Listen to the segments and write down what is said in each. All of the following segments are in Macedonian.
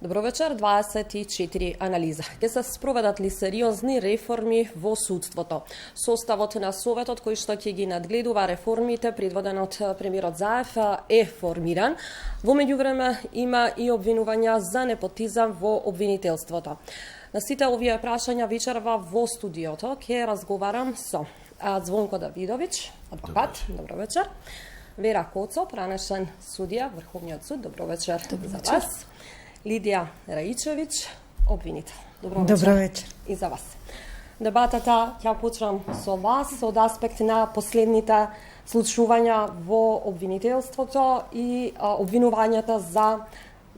Добро вечер, 24 анализа. Ке се спроведат ли сериозни реформи во судството? Составот на Советот кој што ќе ги надгледува реформите, предводен од премиерот Заев, е формиран. Во меѓувреме има и обвинувања за непотизам во обвинителството. На сите овие прашања вечерва во студиото ќе разговарам со Звонко Давидовиќ, адвокат. Добро вечер. Вера Коцо, пранешен судија, Врховниот суд. Добро вечер за вас. Лидија Раичевиќ, обвинител. Добро вечер. И за вас. Дебатата ќе почнам со вас, од аспект на последните случувања во обвинителството и обвинувањата за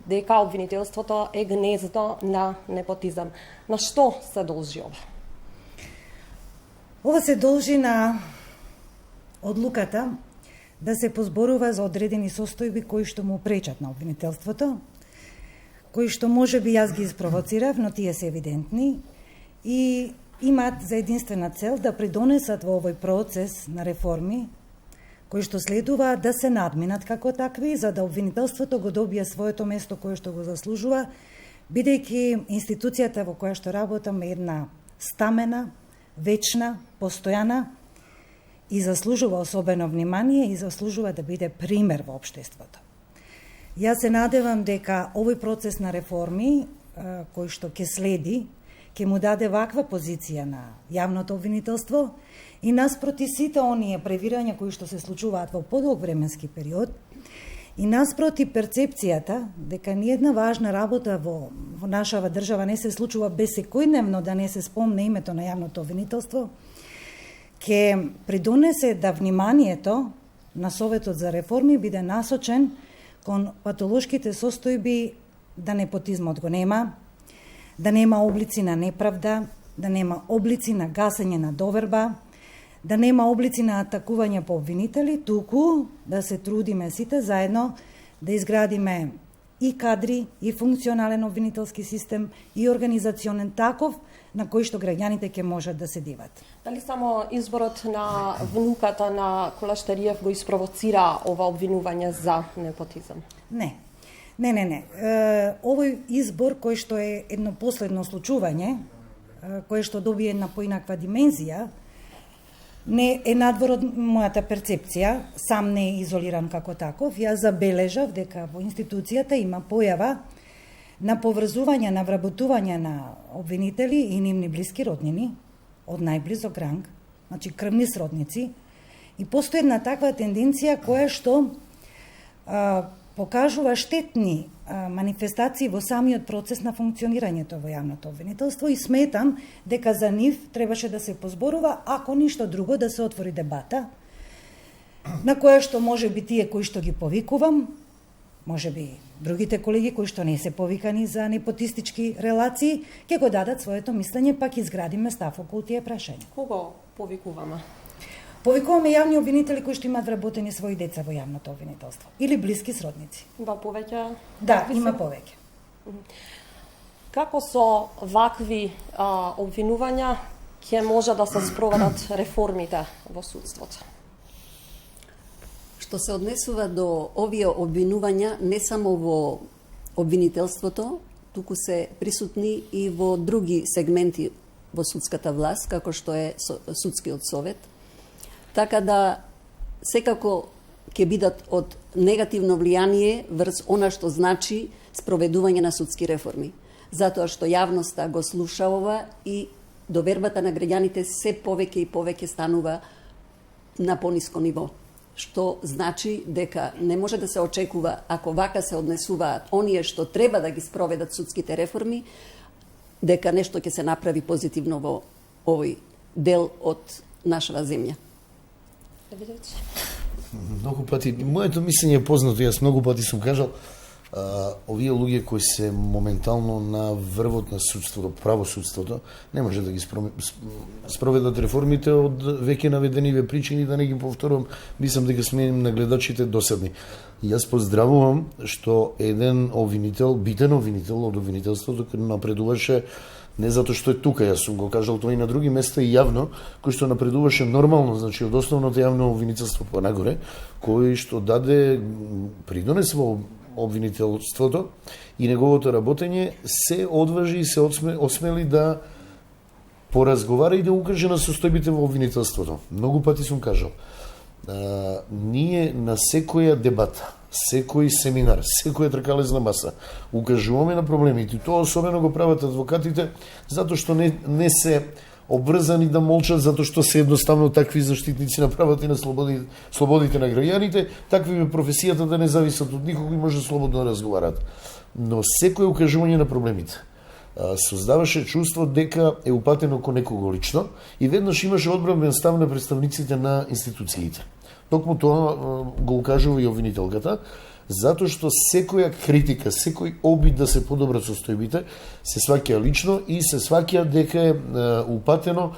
дека обвинителството е гнездо на непотизам. На што се должи ова? Ова се должи на одлуката да се позборува за одредени состојби кои што му пречат на обвинителството, кои што може би јас ги испровоцирав, но тие се евидентни и имаат за единствена цел да придонесат во овој процес на реформи кои што следува да се надминат како такви, за да обвинителството го добие своето место кое што го заслужува, бидејќи институцијата во која што работам е една стамена, вечна, постојана и заслужува особено внимание и заслужува да биде пример во општеството. Јас се надевам дека овој процес на реформи, кој што ќе следи, ќе му даде ваква позиција на јавното обвинителство и наспроти сите оние превирања кои што се случуваат во подолг временски период и наспроти перцепцијата дека ниедна важна работа во нашава држава не се случува без секојдневно да не се спомне името на јавното обвинителство, ќе придонесе да вниманието на Советот за реформи биде насочен кон патолошките состојби да непотизмот го нема, да нема облици на неправда, да нема облици на гасење на доверба, да нема облици на атакување по обвинители, туку да се трудиме сите заедно да изградиме и кадри, и функционален обвинителски систем, и организационен таков, на кој што граѓаните ќе можат да се диват. Дали само изборот на внуката на Колаштериев го испровоцира ова обвинување за непотизам? Не. Овој избор кој што е едно последно случување, кој што добие една поинаква димензија, не е надвор од мојата перцепција, сам не е изолиран како таков. Јас забележав дека во институцијата има појава на поврзување, на вработување на обвинители и нивни блиски роднини, од најблизок ранг, значи крвни сродници, и постои една таква тенденција која што покажува штетни манифестации во самиот процес на функционирањето во јавното обвинителство и сметам дека за нив требаше да се позборува, ако ништо друго да се отвори дебата, на која што може би тие кои што ги повикувам, може би другите колеги кои што не се повикани за непотистички релации, ќе го дадат своето мислење, пак изградиме став околу тие прашања. Кого повикуваме? Повикуваме јавни обвинители кои што имаат вработени своји деца во јавното обвинителство или блиски сродници. Има повеќе? Да, има повеќе. Како со вакви обвинувања ќе може да се спроведат реформите во судството? Што се однесува до овие обвинувања, не само во обвинителството, туку се присутни и во други сегменти во судската власт, како што е судскиот совет. Така да, секако ќе бидат од негативно влијание врз она што значи спроведување на судски реформи. Затоа што јавноста го слуша ова и довербата на граѓаните се повеќе и повеќе станува на пониско ниво. Што значи дека не може да се очекува, ако вака се однесуваат оние што треба да ги спроведат судските реформи, дека нешто ќе се направи позитивно во овој дел од нашава земја. Многу пати, моето мислење е познато, јас многу пати сум кажал, овие луѓе кои се моментално на врвот на судството, правосудството, не може да ги спроведат реформите од веќе наведениве причини, да не ги повторувам, мислам дека сме на гледачите досадни. Јас поздравувам што еден обвинител, битен обвинител од обвинителството, кој напредуваше не затоа што е тука, јас сум го кажал тоа и на други места и јавно, кој што напредуваше нормално, значи од основното јавно обвинителство понагоре, кој што даде придонес во обвинителството и неговото работење се одважи и се осмели да поразговара и да укаже на состојбите во обвинителството. Многу пати сум кажал, ние на секоја дебата, секој семинар, секоја тркалезна маса, укажуваме на проблемите. Тоа особено го прават адвокатите, затоа што не се обврзани да молчат, затоа што се едноставно такви заштитници на правата и на слободите на граѓаните, такви е професијата да не зависат од никого и може слободно да разговарат. Но секој укажување на проблемите создаваше чувство дека е упатено кон некого лично и веднаш имаше одбранбен став на представниците на институциите. Токму тоа го укажува и обвинителката, затоа што секоја критика, секој обид да се подобрат состојбите, се сваќа лично и се сваќа дека е упатено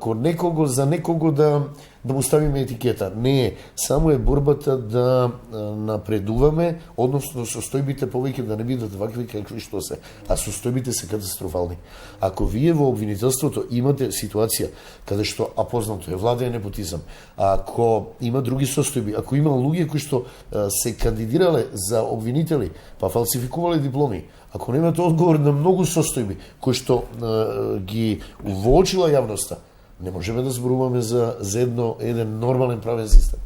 кон некого, за некого да му ставиме етикета. Не е, само е борбата да напредуваме, односно состојбите повеќе да не бидат вакви какви што се, а состојбите се катастрофални. Ако вие во обвинителството имате ситуација каде што, а познато е, влада е непотизам, ако има други состојби, ако има луѓе кои што се кандидирале за обвинители, па фалсификувале дипломи, ако немате одговор на многу состојби кои што ги увоочила јавноста, не можеме да зборуваме за еден нормален правен систем.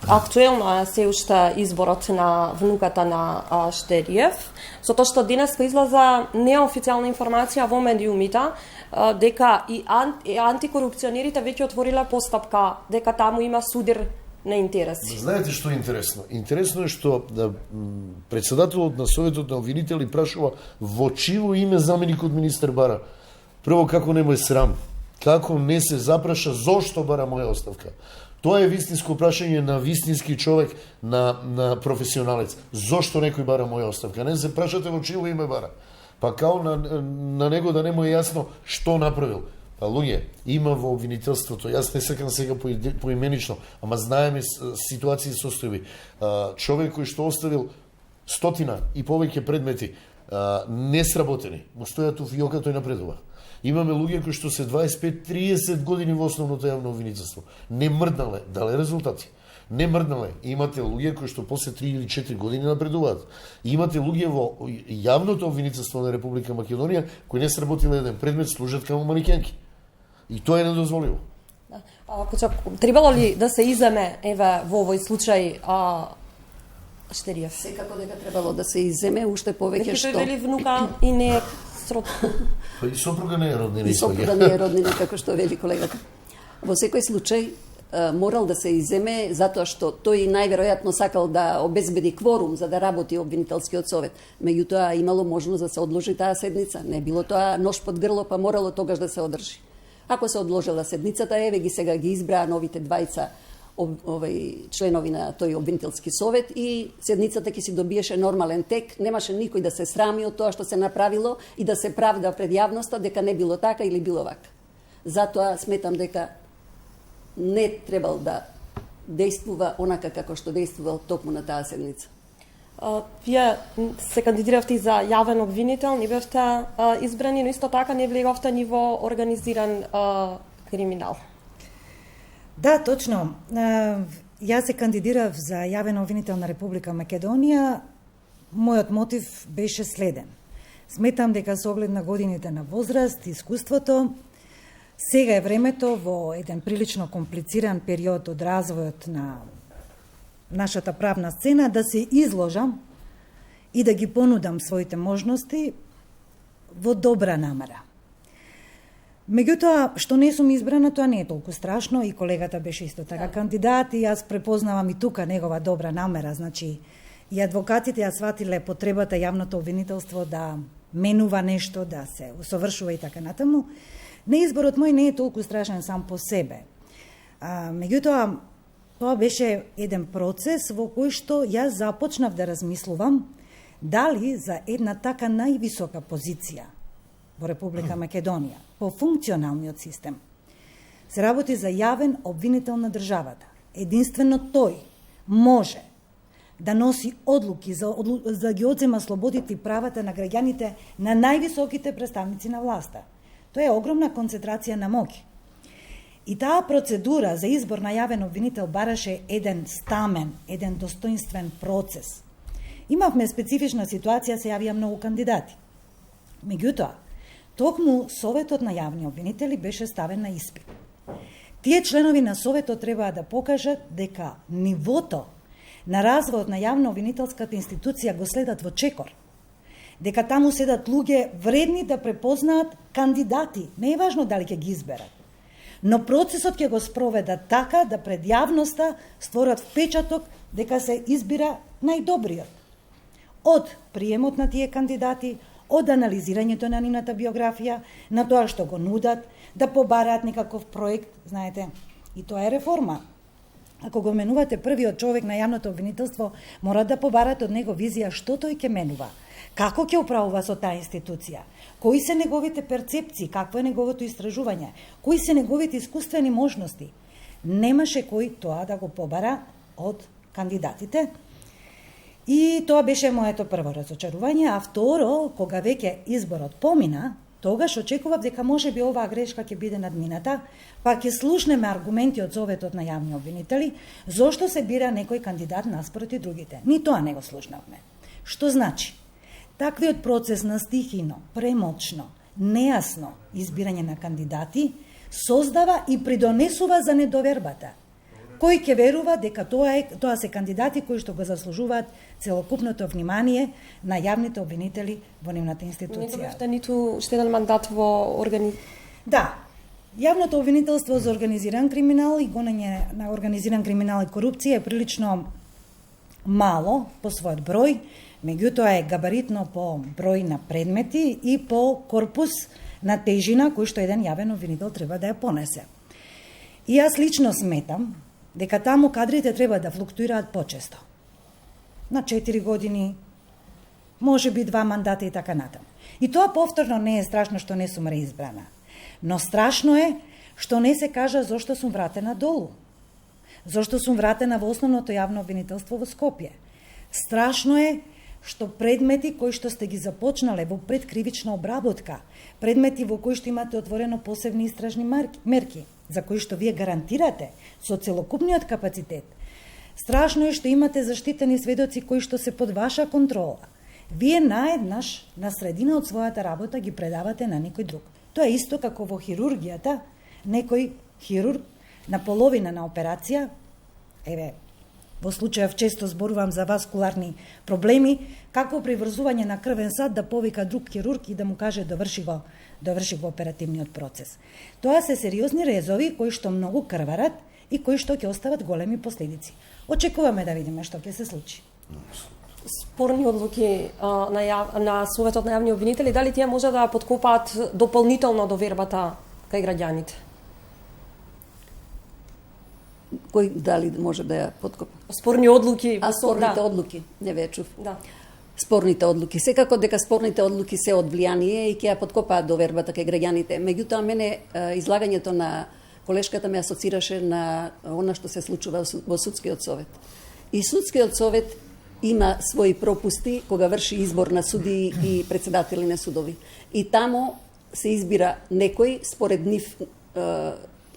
Актуелно е се уште изборот на внуката на Штериев, затоа што денеска излаза неофицијална информација во медиумите дека и антикорупционерите веќе отвориле постапка, дека таму има судир на интереси. Знаете што е интересно? Интересно е што председателот на Советот на обвинители прашува во чиво име заменикот министер бара. Прво, како не му е срам? Како не се запраша зошто бара моја оставка? Тоа е вистинско прашање на вистински човек, на професионалец. Зошто некој бара моја оставка? Не се прашате во чиво име бара. Па као на него да не му е јасно што направил. Па луѓе, има во обвинителството, јас не сакам сега поименично, ама знаеме ситуации и состојби. Човек кој што оставил 100 и повеќе предмети не сработени, му стојат у фиоката и напредува. Имаме луѓе кои што се 25-30 години во основното јавно обвинителство. Не мрднале, дале резултати. Не мрднале. Имате луѓе кои што после 3 или 4 години напредуваат. Имате луѓе во јавното обвинителство на Република Македонија кои не сработиле еден предмет, служат како манекенки. И тоа е недозволиво. Требало ли да се иземе еве во овој случај Штериев? Секако дека требало да се иземе, уште повеќе што. Вели внука и не е Па и сопруга не е роднина. И сопруга не е роднина, како што вели колегата. Во секој случај морал да се иземе затоа што тој најверојатно сакал да обезбеди кворум за да работи обвинителскиот совет. Меѓутоа имало можност да се одложи таа седница. Не било тоа нож под грло, па морало тогаш да се одржи. Ако се одложила седницата, еве ги сега ги избраа новите двајца членови на тој обвинителски совет и седницата ќе си добиеше нормален тек, немаше никој да се срами од тоа што се направило и да се правда пред јавноста дека не било така или било вака. Затоа сметам дека не требал да действува онака како што действувал токму на таа седница. Вие се кандидиравте за јавен обвинител, не бевте избрани, но исто така не влеговте ни во организиран криминал. Да, точно. Јас се кандидирав за јавен обвинител на Република Македонија. Мојот мотив беше следен. Сметам дека со оглед на годините на возраст, искуството, сега е времето во еден прилично комплициран период од развојот на нашата правна сцена да се изложам и да ги понудам своите можности во добра намера. Меѓутоа, што не сум избрана, тоа не е толку страшно и колегата беше исто така кандидат и јас препознавам и тука негова добра намера. Значи, и адвокатите ја сватиле потребата јавното обвинителство да менува нешто, да се усовршува и така натаму. Неизборот мој не е толку страшен сам по себе. Меѓутоа, тоа беше еден процес во кој што јас започнав да размислувам дали за една така највисока позиција во Република Македонија, по функционалниот систем, се работи за јавен обвинител на државата. Единствено тој може да носи одлуки за ги одзема слободите и правата на граѓаните на највисоките представници на власта. Тоа е огромна концентрација на моќ. И таа процедура за избор на јавен обвинител бараше еден стамен, еден достоинствен процес. Имавме специфична ситуација, се јавија многу кандидати. Меѓутоа, токму Советот на јавни обвинители беше ставен на испит. Тие членови на Советот треба да покажат дека нивото на развојот на јавно-обвинителската институција го следат во чекор, дека таму седат луѓе вредни да препознаат кандидати, не е важно дали ќе ги изберат, но процесот ќе го спроведат така да пред јавноста створат впечаток дека се избира најдобриот. Од приемот на тие кандидати, од анализирањето на нивната биографија, на тоа што го нудат, да побараат некаков проект, знаете, и тоа е реформа. Ако го менувате првиот човек на јавното обвинителство, мора да побарате од него визија што тој ќе менува, како ќе управува со таа институција, кои се неговите перцепции, какво е неговото истражување, кои се неговите искуствени можности. Немаше кој тоа да го побара од кандидатите. И тоа беше моето прво разочарување, а второ, кога веќе изборот помина, тогаш очекував дека може би оваа грешка ќе биде надмината, па ќе слушнеме аргументи од Советот на јавни обвинители, зошто се бира некој кандидат наспроти другите. Ни тоа не го слушнавме. Што значи? Таквиот процес на стихино, премолчно, нејасно избирање на кандидати создава и придонесува за недовербата. Кој ќе верува дека тоа се кандидати кои што го заслужуваат целокупното внимание на јавните обвинители во нивната институција. Не добивте ниту уште еден мандат во Да, јавното обвинителство за организиран криминал и гонење на организиран криминал и корупција е прилично мало по својот број, меѓутоа е габаритно по број на предмети и по корпус на тежина кој што еден јавен обвинител треба да ја понесе. И јас лично сметам дека таму кадрите треба да флуктуираат почесто. На 4 години, може би 2 мандата и така натаму. И тоа повторно не е страшно што не сум реизбрана. Но страшно е што не се кажа зошто сум вратена долу. Зошто сум вратена во основното јавно обвинителство во Скопје. Страшно е што предмети кои што сте ги започнале во предкривична обработка, предмети во кои што имате отворено посебни истражни мерки, за кои што вие гарантирате со целокупниот капацитет. Страшно е што имате заштитени сведоци кои што се под ваша контрола. Вие наеднаш на средина од својата работа ги предавате на некој друг. Тоа е исто како во хирургијата, некој хирург на половина на операција, во случајов често зборувам за васкуларни проблеми, како при врзување на крвен сад да повика друг хирург и да му каже доврши го оперативниот процес. Тоа се сериозни резови кои што многу крварат и кои што ќе остават големи последици. Очекуваме да видиме што ќе се случи. Спорни одлуки на Советот на јавни обвинители, дали тие може да подкопаат дополнително довербата кај граѓаните? Кој дали може да ја подкопа? Спорни одлуки. Спорните одлуки, не ве чув. Да. Спорните одлуки. Секако дека спорните одлуки се од влијание и ќе ја подкопаат довербата кај граѓаните. Меѓутоа, мене излагањето на колешката ме асоцираше на она што се случува во Судскиот совет. И Судскиот совет има своји пропусти кога врши избор на судии и председатели на судови. И таму се избира некој според нив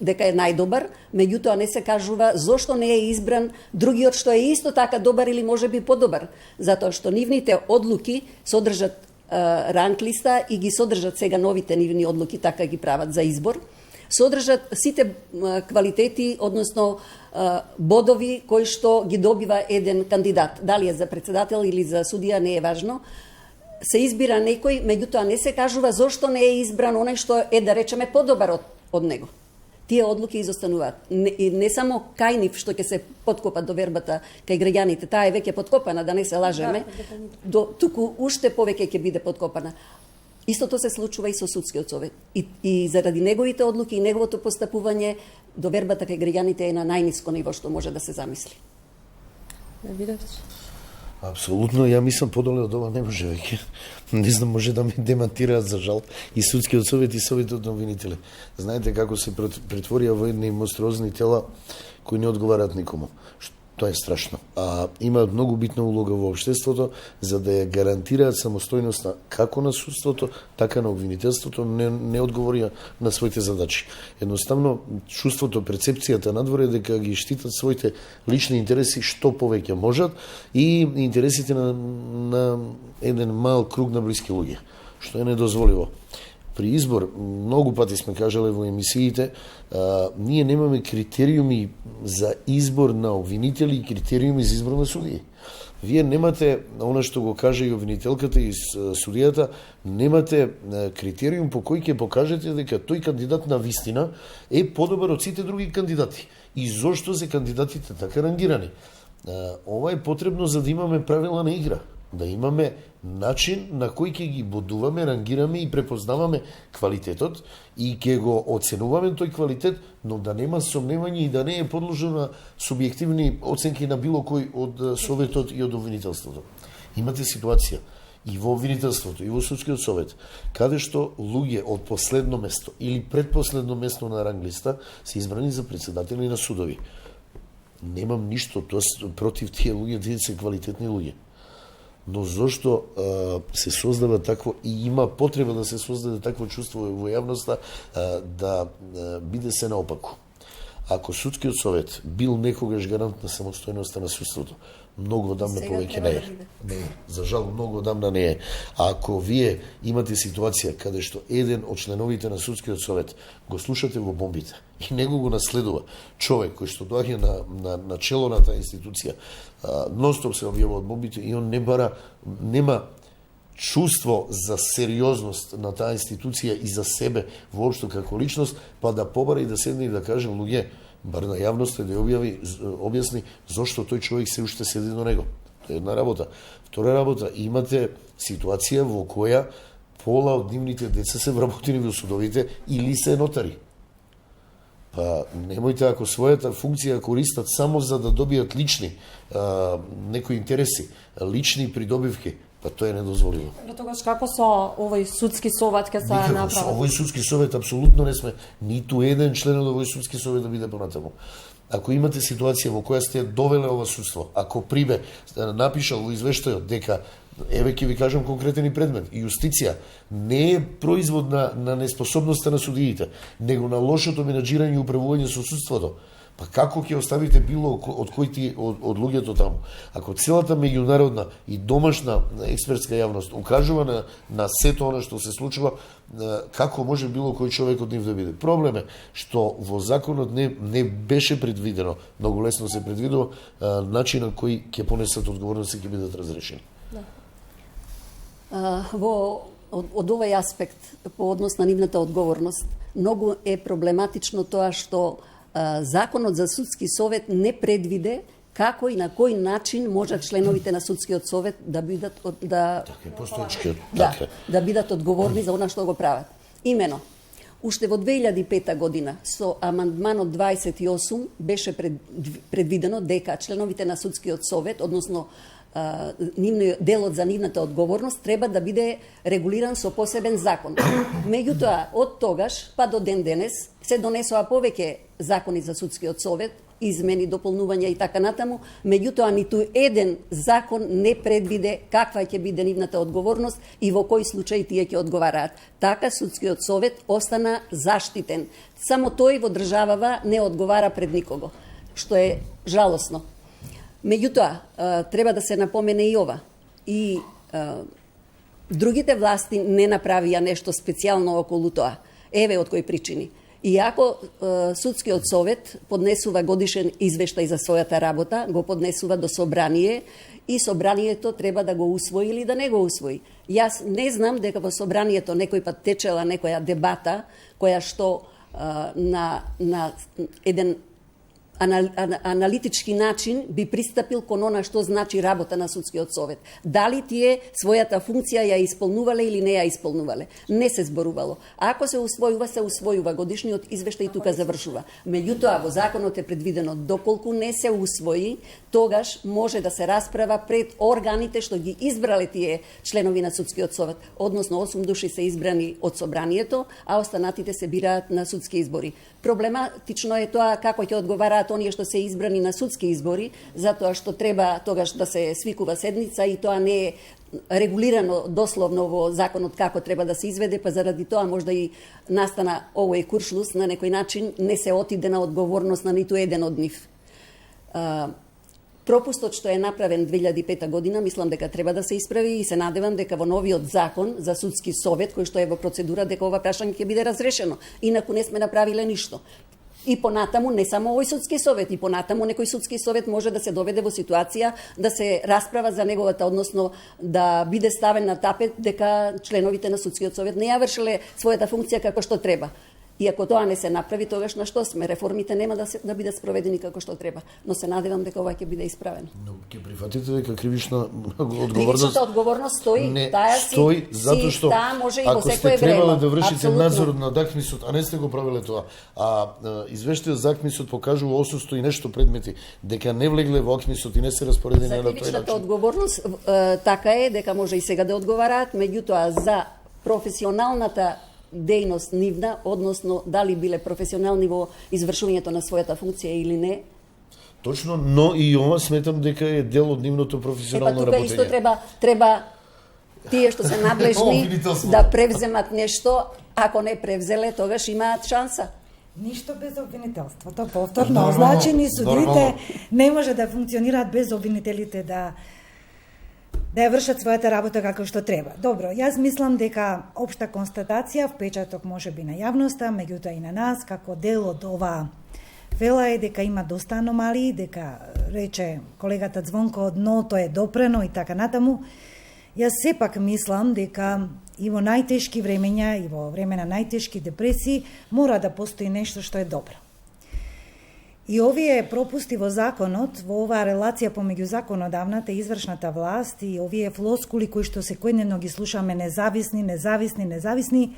дека е најдобар, меѓутоа не се кажува зошто не е избран другиот што е исто така добар или може би подобар, затоа што нивните одлуки содржат ранг листа и ги содржат сега новите нивни одлуки, така ги прават за избор, содржат сите квалитети, односно бодови кои што ги добива еден кандидат, дали е за председател или за судија, не е важно. Се избира некој, меѓутоа не се кажува зошто не е избран оној што е, да речеме, подобар од него. Тие одлуки изостануваат. Не само кај нив што ќе се подкопа довербата кај граѓаните, таа е веќе подкопана, да не се лажеме, туку уште повеќе ќе биде подкопана. Истото се случува и со Судскиот совет. И заради неговите одлуки и неговото постапување, довербата кај граѓаните е на најниско ниво што може да се замисли. Не видете? Апсолутно, ја мислам подоле од ова не може веќе. Не знам, може да ме демантираат за жал и Судскиот совет и Советот на обвинители. Знаете како се претворија во едни монструозни тела кои не одговараат никому. Тоа е страшно. А имаат многу битна улога во општеството за да ја гарантираат самостојноста како на судството, така на обвинителството, не одговорија на своите задачи. Едноставно, чувството, перцепцијата надвор е дека ги штитат своите лични интереси што повеќе можат и интересите на еден мал круг на блиски луѓе, што е недозволиво. При избор, многу пати сме кажале во емисиите, ние немаме критериуми за избор на обвинители и критериуми за избор на судии. Вие немате, она што го каже и обвинителката и судијата, немате критериум по кој ќе покажете дека тој кандидат на вистина е подобар од сите други кандидати. И зошто се кандидатите така рангирани? Ова е потребно за да имаме правила на игра. Да имаме начин на кој ќе ги бодуваме, рангираме и препознаваме квалитетот и ќе го оценуваме тој квалитет, но да нема сомневање и да не е подложено на субјективни оценки на било кој од советот и од обвинителството. Имате ситуација и во обвинителството, и во судскиот совет, каде што луѓе од последно место или предпоследно место на ранглиста се избрани за председатели на судови. Немам ништо против тие луѓе, тие се квалитетни луѓе. Но зошто се создава такво и има потреба да се создаде такво чувство во јавноста да биде се наопаку. Ако судскиот совет бил некогаш гарант на самостојноста на судството, многу одамна повеќе не е. Не е. За жал, многу одамна не е. А ако вие имате ситуација каде што еден од членовите на судскиот совет го слушате во бомбите и него го наследува човек кој што доаѓа на чело на таа институција, ностоп се објавува од бомбите и он нема чувство за сериозност на таа институција и за себе воопшто како личност, па да побара и да седне и да каже луѓе, бар на јавноста да објасни зошто тој човек се уште седи до него. Тоа е една работа. Втора работа, имате ситуација во која пола од нивните деца се вработени во судовите или се нотари. Па немојте ако својата функција користат само за да добијат лични некои интереси, лични придобивки, па тоа е недозволиво. Тогаш како со овој судски совет ќе се направи? Со овој судски совет апсолутно не сме ниту еден член од овој судски совет да биде понатаму. Ако имате ситуација во која сте довеле ова судство, ако Прибе напишал во извештајот дека еве ќе ви кажам конкретен и предмет, јустиција не е производ на неспособноста на судиите, него на лошото менаџирање и управување со судството. Па како ќе оставите било од луѓето таму? Ако целата меѓународна и домашна експертска јавност укажува на сето она што се случува, како може било кој човек од нив да биде? Проблем е што во законот не беше предвидено, многу лесно се предвидува начинот кој ќе понесат одговорност и ќе бидат разрешени. Од овој аспект по однос на нивната одговорност, многу е проблематично тоа што Законот за судски совет не предвиде како и на кој начин можат членовите на судскиот совет да бидат да бидат одговорни за она што го прават. Имено, уште во 2005 година со амандманот 28 беше предвидено дека членовите на судскиот совет, односно делот за нивната одговорност треба да биде регулиран со посебен закон. Меѓутоа, од тогаш па до ден денес се донесоа повеќе закони за судскиот совет, измени, дополнувања и така натаму, меѓутоа ниту еден закон не предвиде каква ќе биде нивната одговорност и во кој случај тие ќе одговараат. Така судскиот совет остана заштитен. Само тој во државава не одговара пред никого, што е жалосно. Меѓутоа, треба да се напомене и ова. И другите власти не направија нешто специјално околу тоа. Еве од кои причини. Иако судскиот совет поднесува годишен извештај за својата работа, го поднесува до собрание и собранието треба да го усвои или да не го усвои. Јас не знам дека во собранието некој пат течела некоја дебата која што на еден аналитички начин би пристапил кон она што значи работа на судскиот совет. Дали тие својата функција ја исполнувале или не ја исполнувале. Не се зборувало. Ако се усвојува годишниот извештај и тука завршува. Меѓутоа, во законот е предвидено доколку не се усвои, тогаш може да се расправа пред органите што ги избрале тие членови на судскиот совет. Односно 8 души се избрани од собранието, а останатите се бираат на судски избори. Проблематично е тоа како ќе одговараат оние што се избрани на судски избори, затоа што треба тогаш да се свикува седница и тоа не е регулирано дословно во законот како треба да се изведе, па заради тоа можда и настана овој куршлус, на некој начин не се отиде на одговорност на ниту еден од нив. Пропустот што е направен 2005 година, мислам дека треба да се исправи и се надевам дека во новиот закон за судски совет, кој што е во процедура, дека ова прашање ќе биде разрешено. Инаку не сме направиле ништо. И понатаму, не само овој судски совет, и понатаму некој судски совет може да се доведе во ситуација да се расправа за неговата, односно да биде ставен на тапет дека членовите на судскиот совет не ја вршеле својата функција како што треба. И ако тоа не се направи, тогаш на што сме? Реформите нема да бидат спроведени како што треба. Но се надевам дека ова ќе биде исправено. Но ќе прифатите дека кривична одговорност... Кривичната одговорност стои, не, таа стои, затоа што таа може и во ако секое сте време. требале да вршите Апсолутно. надзор на ДАКМИСот, а не сте го правиле тоа, извештајот за ДАКМИСот покажува отсуство и нешто предмети, дека не влегле во ДАКМИСот и не се распоредени За на тој кривичната начин. одговорност така е дека може и сега да одговараат, меѓутоа за професионалната дејност нивна, односно дали биле професионални во извршувањето на својата функција или не. Точно, но и ова сметам дека е дел од нивното професионално тука работење. исто треба тие што се надлежни Обвинителство. да превземат нешто, ако не превзеле, тогаш имаат шанса. Ништо без обвинителството. Повторно, Нормално, означени судите нормално. не може да функционираат без обвинителите да ја вршат својата работа како што треба. Добро, јас мислам дека општа констатација, впечаток можеби на јавноста, меѓутоа и на нас, како дел од ова фела е дека има доста аномалии, дека рече колегата Звонко, дното е допрено и така натаму. Јас сепак мислам дека и во најтешки времења, и во време на најтешки депресии, мора да постои нешто што е добро. И овие пропусти во законот, во оваа релација помеѓу законодавната и извршната власт и овие флоскули кои што секојдневно ги слушаме независни,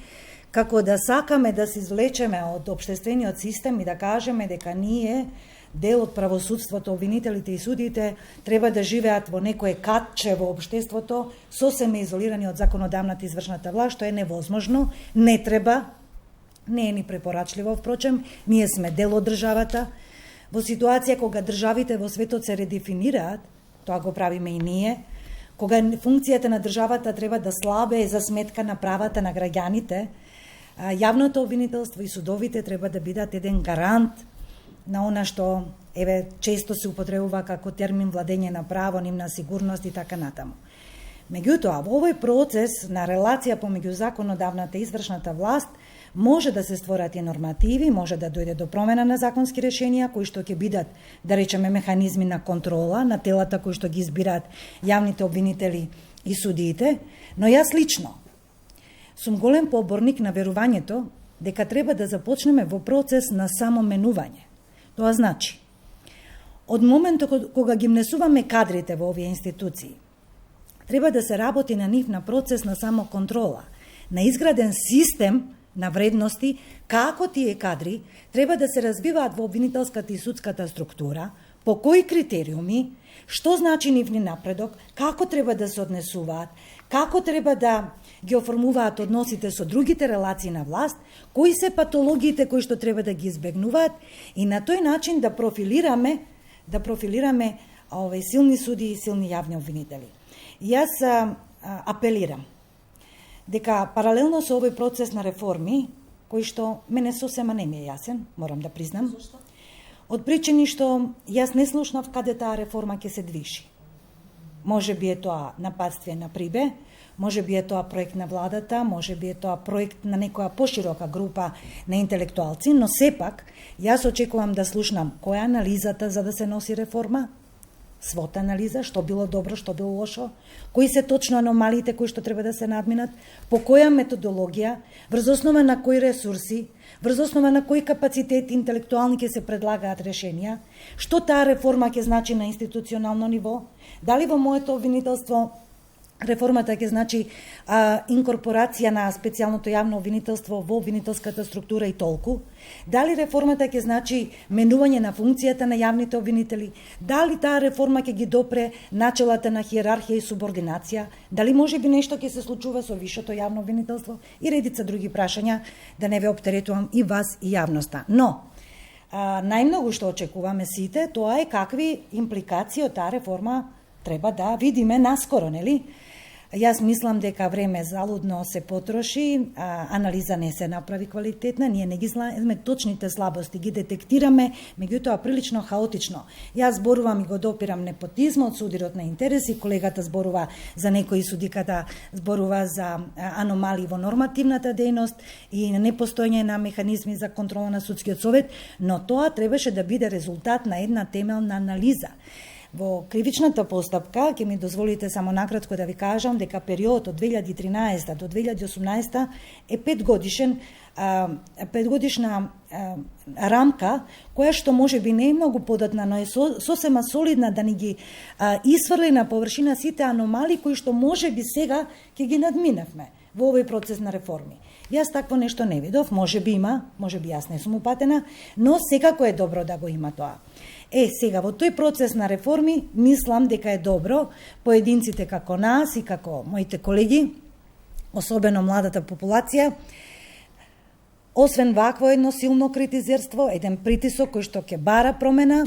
како да сакаме да се извлечеме од општествениот систем и да кажеме дека ние, дел од правосудството, обвинителите и судите, треба да живеат во некое катче во општеството, сосема изолирани од законодавната и извршната власт, што е невозможно, не треба, не е ни препорачливо, впрочем, ние сме дел од државата. Во ситуација кога државите во светот се редефинираат, тоа го правиме и ние, кога функцијата на државата треба да слабе за сметка на правата на граѓаните, јавното обвинителство и судовите треба да бидат еден гарант на она што често се употребува како термин владење на право, нивна сигурност и така натаму. Меѓутоа, во овој процес на релација помеѓу законодавната и извршната власт може да се створат и нормативи, може да дојде до промена на законски решенија кои што ќе бидат, да речеме, механизми на контрола на телата кои што ги избираат јавните обвинители и судиите, но јас лично сум голем поборник на верувањето дека треба да започнеме во процес на самоменување. Тоа значи, од моментот кога ги внесуваме кадрите во овие институции, треба да се работи на нив на процес на самоконтрола, на изграден систем на вредности, како тие кадри треба да се развиваат во обвинителската и судската структура, по кои критериуми, што значи нивни напредок, како треба да се однесуваат, како треба да ги оформуваат односите со другите релации на власт, кои се патологиите кои што треба да ги избегнуваат и на тој начин да профилираме силни суди и силни јавни обвинители. Јас апелирам дека паралелно со овој процес на реформи, кој што мене сосема не ми е јасен, морам да признам, Зошто? од причини што јас не слушнав каде таа реформа ќе се движи. Може би е тоа нападствие на Прибе, може би е тоа проект на владата, може би е тоа проект на некоја поширока група на интелектуалци, но сепак јас очекувам да слушнам која е анализата за да се носи реформа, свота анализа, што било добро, што било лошо, кои се точно аномалиите кои што треба да се надминат, по која методологија, врз основа на кои ресурси, врз основа на кои капацитети интелектуални ќе се предлагаат решенија, што таа реформа ќе значи на институционално ниво, дали во моето обвинителство реформата ќе значи инкорпорација на специјалното јавно обвинителство во обвинителската структура и толку, дали реформата ќе значи менување на функцијата на јавните обвинители, дали таа реформа ќе ги допре начелата на хиерархија и субординација, дали може би нешто ќе се случува со висшето јавно обвинителство и редица други прашања, да не ве оптеретувам и вас и јавноста. Но, најмногу што очекуваме сите, тоа е какви импликации од таа реформа треба да видиме наскоро, нели? Јас мислам дека време залудно се потроши, анализа не се направи квалитетна, ние не ги знаеме точните слабости, ги детектираме, меѓутоа прилично хаотично. Јас зборувам и го допирам непотизмот, судирот на интереси, колегата зборува за некои судиката, зборува за аномалии во нормативната дејност и непостојање на механизми за контрола на судскиот совет, но тоа требаше да биде резултат на една темелна анализа. Во кривичната постапка, ќе ми дозволите само накратко да ви кажам дека период од 2013 до 2018 е 5-годишна рамка, која што може би не е многу податна, но е сосема солидна да ни ги исфрли на површина сите аномалии кои што може би сега ќе ги надминавме во овој процес на реформи. Јас такво нешто не видов, може би има, може би јас не сум упатена, но секако е добро да го има тоа. Сега, во тој процес на реформи, мислам дека е добро поединците како нас и како моите колеги, особено младата популација, освен вакво едно силно критизерство, еден притисок кој што ќе бара промена,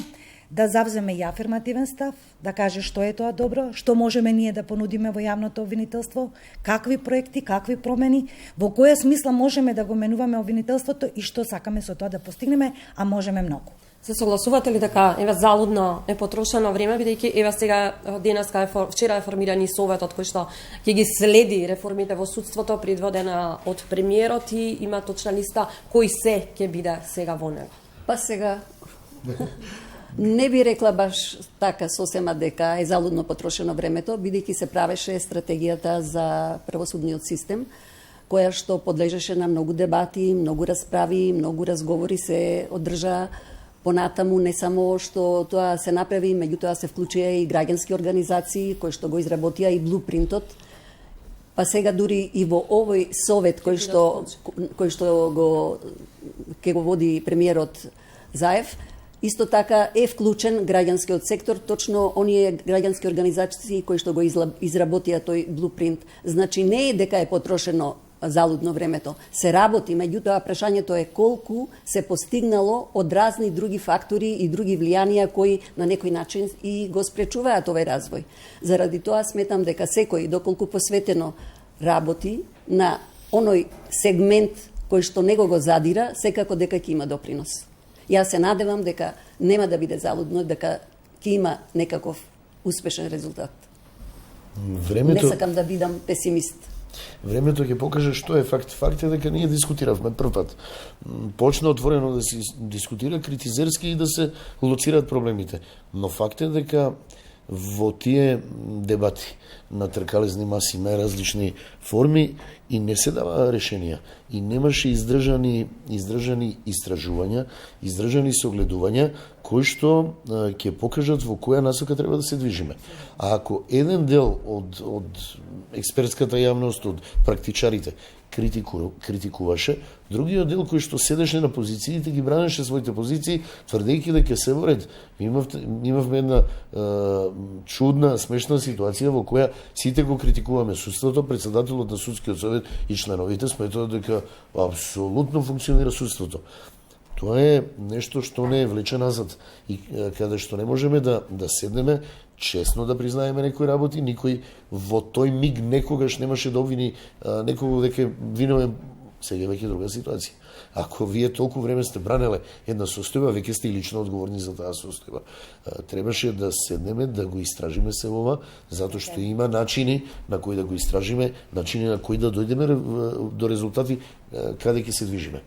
да завземе и афирмативен став, да каже што е тоа добро, што можеме ние да понудиме во јавното обвинителство, какви проекти, какви промени, во која смисла можеме да го менуваме обвинителството и што сакаме со тоа да постигнеме, а можеме многу. Се согласувате ли дека еве залудно е потрошено време, бидејќи еве сега денеска вчера е формиран и советот кој што ќе ги следи реформите во судството, предводена од премиерот и има точна листа кој се ќе биде сега во него? Па сега не би рекла баш така сосема дека е залудно потрошено времето, бидејќи се правеше стратегијата за правосудниот систем, која што подлежеше на многу дебати, многу расправи, многу разговори се одржа. Понатаму не само што тоа се направи, меѓутоа се вклучија и граѓански организации кои што го изработија и блупринтот. Па сега дури и во овој совет кој што ќе го води премиерот Заев, исто така е вклучен граѓанскиот сектор, точно оние граѓански организации кои што го изработија тој блупринт. Значи не е дека е потрошено залудно времето. Се работи, меѓутоа прашањето е колку се постигнало од разни други фактори и други влијанија кои на некој начин и го спречуваат овој развој. Заради тоа сметам дека секој доколку посветено работи на оној сегмент кој што него го задира, секако дека ќе има допринос. Јас се надевам дека нема да биде залудно, дека ќе има некаков успешен резултат. Не сакам да бидам песимист. Времето ќе покаже што е факт. Факт е дека ние дискутиравме прв пат. Почна отворено да се дискутира критизерски и да се лоцираат проблемите. Но факт е дека во тие дебати на тркалезни маси, најразлични форми и не се дава решенија. И немаше издржани истражувања, издржани согледувања кои што ќе покажат во која насока треба да се движиме. А ако еден дел од експертската јавност, од практичарите критикуваше, другиот дел кој што седеше на позициите ги бранеше своите позиции, тврдејќи дека се во ред. Имавме една чудна, смешна ситуација во која сите го критикуваме судството, председателот на судскиот совет и членовите сметаат дека апсолутно функционира судството. Тоа е нешто што не е влече назад и каде што не можеме да седнеме честно да признаеме некои работи, никој во тој миг некогаш немаше да обвини некого дека виновен. Сега веќе друга ситуација. Ако вие толку време сте бранеле една состојба, веќе сте и лично одговорни за таа состојба. Требаше да седнеме, да го истражиме се ова, затоа што има начини на кои да го истражиме, начини на кои да дојдеме до резултати каде ќе се движиме.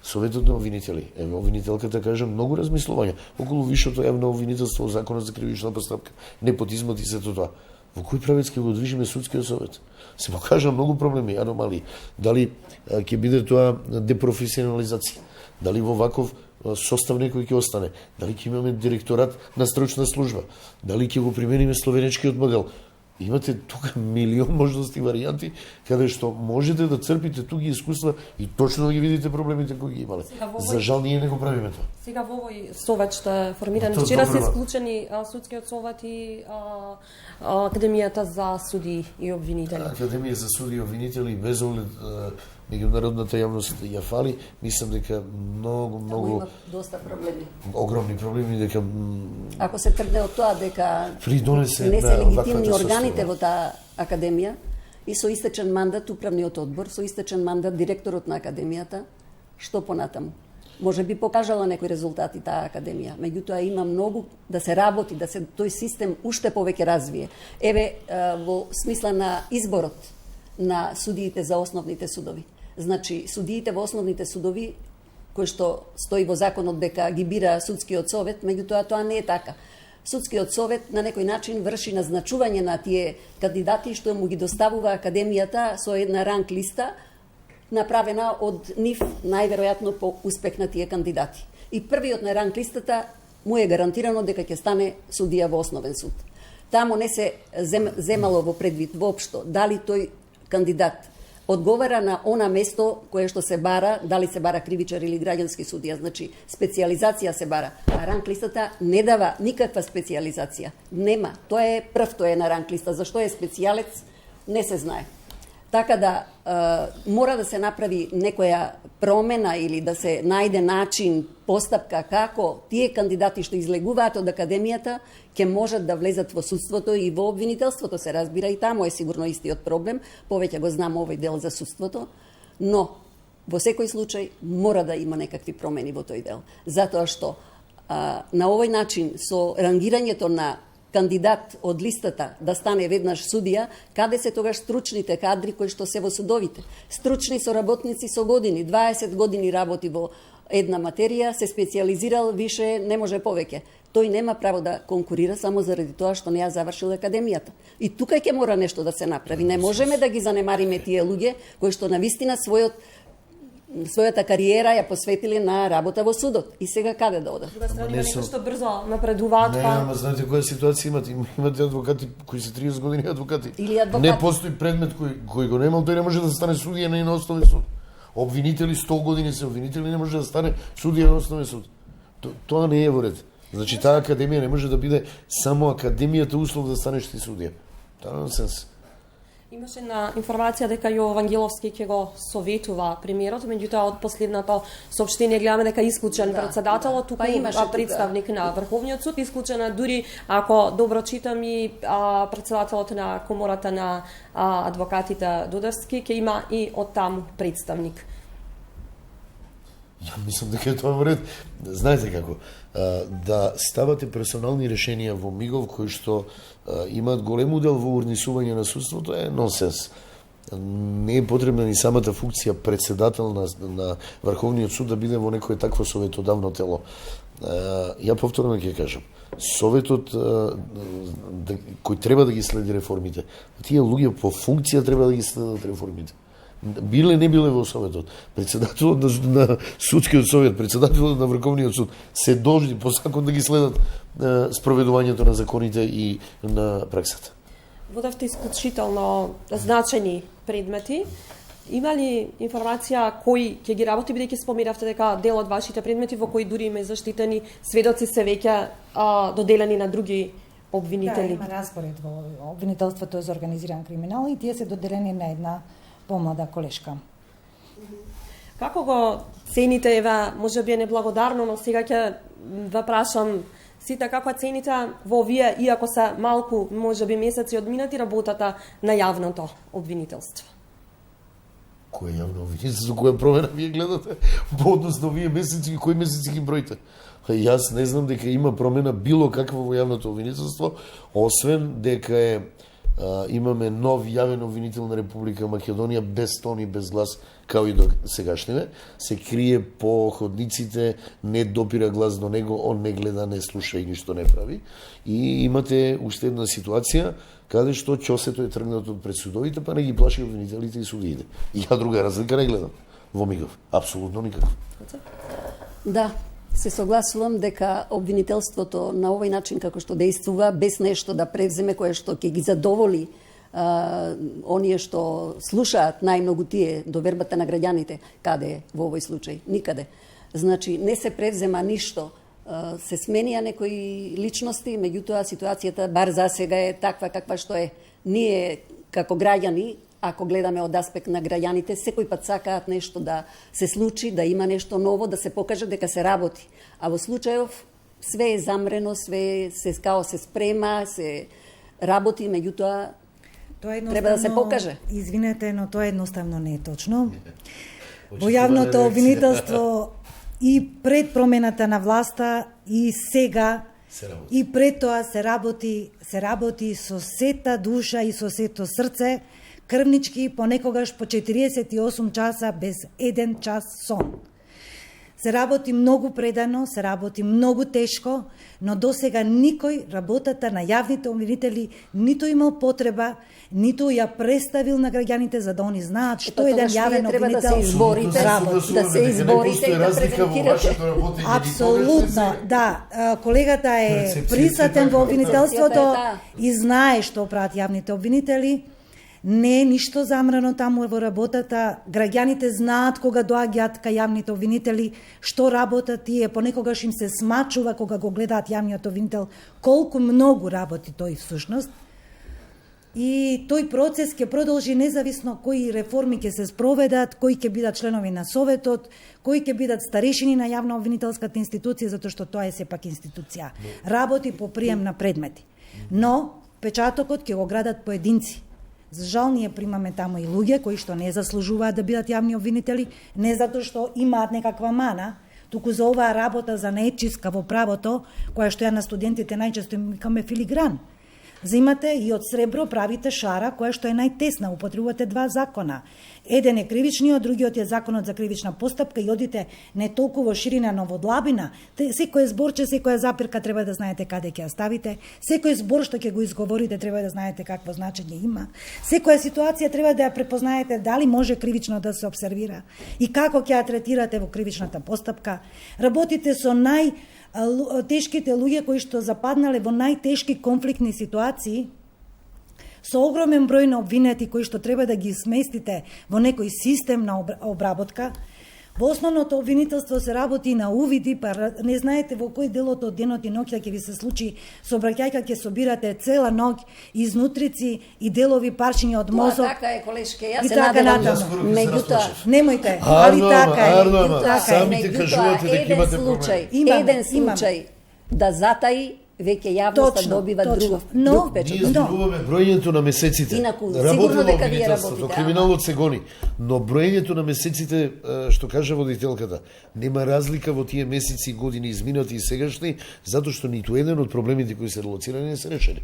Советот на обвинители, обвинителката кажа многу размислувања околу висшето јавно обвинителство, законот за кривична постапка, непотизмот и сето тоа. Во кој правец ќе го движиме судскиот совет? Се покажа многу проблеми, аномалии. Дали ќе биде тоа депрофесионализација? Дали во ваков состав некој ќе остане? Дали ќе имаме директорат на стручна служба? Дали ќе го примениме словенечкиот модел? Имате тука милион можности, варијанти, каде што можете да црпите туки искуства и точно да ги видите проблемите кои ги имале. За жал ние не го правиме тоа. Сега во овој совет што е формиран, вчера се исклучени судскиот совет и Академијата за суди и обвинители. Академија за суди и обвинители без оглед меѓународната јавност ја фали, мислам дека многу Има доста проблеми. огромни проблеми дека Ако се тргне од тоа дека придонесе не се на легитимни ваквата органите состојба. во таа академија и со истечен мандат управниот одбор, со истечен мандат директорот на академијата, што понатаму? Може би покажала некои резултати таа академија, меѓутоа има многу да се работи, да се тој систем уште повеќе развие. Еве во смисла на изборот на судиите за основните судови. Значи, судиите во основните судови, кои што стои во законот дека ги бира судскиот совет, меѓутоа тоа не е така. Судскиот совет на некој начин врши назначување на тие кандидати што му ги доставува академијата со една ранг листа, направена од нив најверојатно по успех на тие кандидати. И првиот на ранг листата му е гарантирано дека ќе стане судија во основен суд. Таму не се земало во предвид воопшто дали тој кандидат одговара на она место кое што се бара, дали се бара кривичар или граѓански судија, значи специјализација се бара, а ранг листата не дава никаква специјализација. Нема, тоа е прв, тоа е на ранг листа, зашто е специјалец не се знае. Така да мора да се направи некоја промена или да се најде начин, постапка како тие кандидати што излегуваат од академијата ќе можат да влезат во судството и во обвинителството, се разбира, и таму е сигурно истиот проблем, повеќе го знам овој дел за судството, но во секој случај мора да има некакви промени во тој дел, затоа што на овој начин со рангирањето на кандидат од листата да стане веднаш судија, каде се тогаш стручните кадри кои што се во судовите? Стручни соработници со години, 20 години работи во една материја, се специјализирал, више не може повеќе. Тој нема право да конкурира само заради тоа што не ја завршил академијата. И тука ќе мора нешто да се направи. Не можеме да ги занемариме тие луѓе кои што навистина својата кариера ја посветиле на работа во судот. И сега каде да одат? Друга страна има некои што брзо напредуваат, Не, ама знаете која ситуација имате? Имате адвокати кои се 30 години адвокати. Или адвокати. Не постои предмет кој го немал, тој не може да стане судија на основен суд. Обвинители 100 години се обвинители, не може да стане судија на основен суд. Тоа не е во ред. Значи таа академија не може да биде само академијата услов да станеш ти судија. Тоа не сенс. Имаше на информација дека Јо Вангеловски ќе го советува премиерот, меѓутоа од последното соопштение гледаме дека исклучен председателот, туку представник на Врховниот суд, исклучена дури ако добро читам и председателот на комората на адвокатите Дударски ќе има и од таму представник. Ја мислам дека тоа во ред. Знаете како, да ставате персонални решенија во мигов кои што имаат голем удел во урнисување на судството е нонсенс. Не е потребна ни самата функција председател на Врховниот суд да биде во некое такво советодавно тело. Ја повторно ќе кажам, советот кој треба да ги следи реформите, тие луѓе по функција треба да ги следат реформите. Биле не биле во советот, председателот на судскиот совет, председателот на Врховниот суд се должни по закон да ги следат спроведувањето на законите и на праксата. Водевте исклучително значени предмети. Има ли информација кои ќе ги работи, бидејќи споминавте дека дел од вашите предмети во кои дури има заштитени сведоци се веќе доделени на други обвинители? Да, има распоред во обвинителството за организиран криминал и тие се доделени на една помлада колешка. Како го цените, еве, можеби е неблагодарно, но сега ќе ве прашам сите како цените во овие, иако се малку, можеби месеци одминати работата на јавното обвинителство? Кој јавно обвинителство, која промена вие гледате? По однос на овие месеци, кои месеци ги броите? Јас не знам дека има промена било каква во јавното обвинителство, освен дека имаме нов јавен обвинител на Република Македонија без тон и без глас, као и до сегашниве, се крие по ходниците, не допира глас до него, он не гледа, не слуша и ништо не прави. И имате уште една ситуација каде што ќосето е тргнат од пред судовите, па не ги плаши обвинителите и судиите. И ја друга разлика не гледам во мигов. Апсолутно никаква. Да, се согласувам дека обвинителството на овој начин како што действува, без нешто да превземе кое што ќе ги задоволи оние што слушаат најмногу тие довербата на граѓаните, каде е во овој случај? Никаде. Значи, не се превзема ништо, се сменија некои личности, меѓутоа ситуацијата бар за сега е таква каква што е. Ние како граѓани ако гледаме од аспект на граѓаните, секој пат сакаат нешто да се случи, да има нешто ново, да се покаже дека се работи. А во случајов све е замрено, све се као се спрема, се работи, меѓутоа треба да се покаже. Извинете, но тоа едноставно не е точно. Во јавното обвинителство и пред промената на власта и сега и пред тоа се работи со сета душа и со сето срце, крвнички, понекогаш по 48 часа без 1 час сон. Се работи многу предано, се работи многу тешко, но досега никој работата на јавните обвинители ниту имал потреба, ниту ја представил на граѓаните за да они знаат што е еден јавен обвинител. Да се изборите, да се изборите и да презентирате. Апсолутно, да. Колегата е присутен во обвинителството и знае што прават јавните обвинители. Не е ништо замрано таму во работата. Граѓаните знаат кога доаѓаат кај јавните обвинители, што работат тие, понекогаш им се смачува кога го гледаат јавниот обвинител, колку многу работи тој всушност. И тој процес ќе продолжи независно кои реформи ќе се спроведат, кои ќе бидат членови на Советот, кои ќе бидат старешини на јавно обвинителската институција, затоа што тоа е сепак институција. Работи по прием на предмети. Но печатокот ќе го градат поединци. За жал, ние примаме таму и луѓе кои што не заслужуваат да бидат јавни обвинители, не затоа што имаат некаква мана, туку за оваа работа за неетичка во правото, која што ја на студентите најчесто им викаме филигран. Земате и од сребро правите шара, која што е најтесна, употребувате два закона. Еден е кривичниот, другиот е законот за кривична постапка и одите не толку во ширина, но во длабина. Секој зборче, секоја запирка треба да знаете каде ќе ја ставите. Секој збор што ќе го изговорите треба да знаете какво значење има. Секоја ситуација треба да ја препознаете дали може кривично да се обсервира и како ќе ја третирате во кривичната постапка. Работите со тешките луѓе кои што западнале во најтешки конфликтни ситуации, со огромен број на обвинети кои што треба да ги сместите во некој систем на обработка. Во основното обвинителство се работи на увиди, па не знаете во кој делот од денот и ноќта ќе ви се случи сообраќајка, ќе собирате цела ноќ изнутрици и делови парчиња од мозок. Тоа така е, колешке, јас се надевам, меѓутоа немојте, али така е. Самите кажувате дека имате проблем. Еден случај да затаи, веќе јавноста добива друг печат. Ние зборуваме броењето на месеците. Сигурно дека вие работите. Криминалот се гони, но броењето на месеците, што каже водителката, нема разлика во тие месеци, години изминати и сегашни, затоа што ниту еден од проблемите кои се релоцирани не се решени.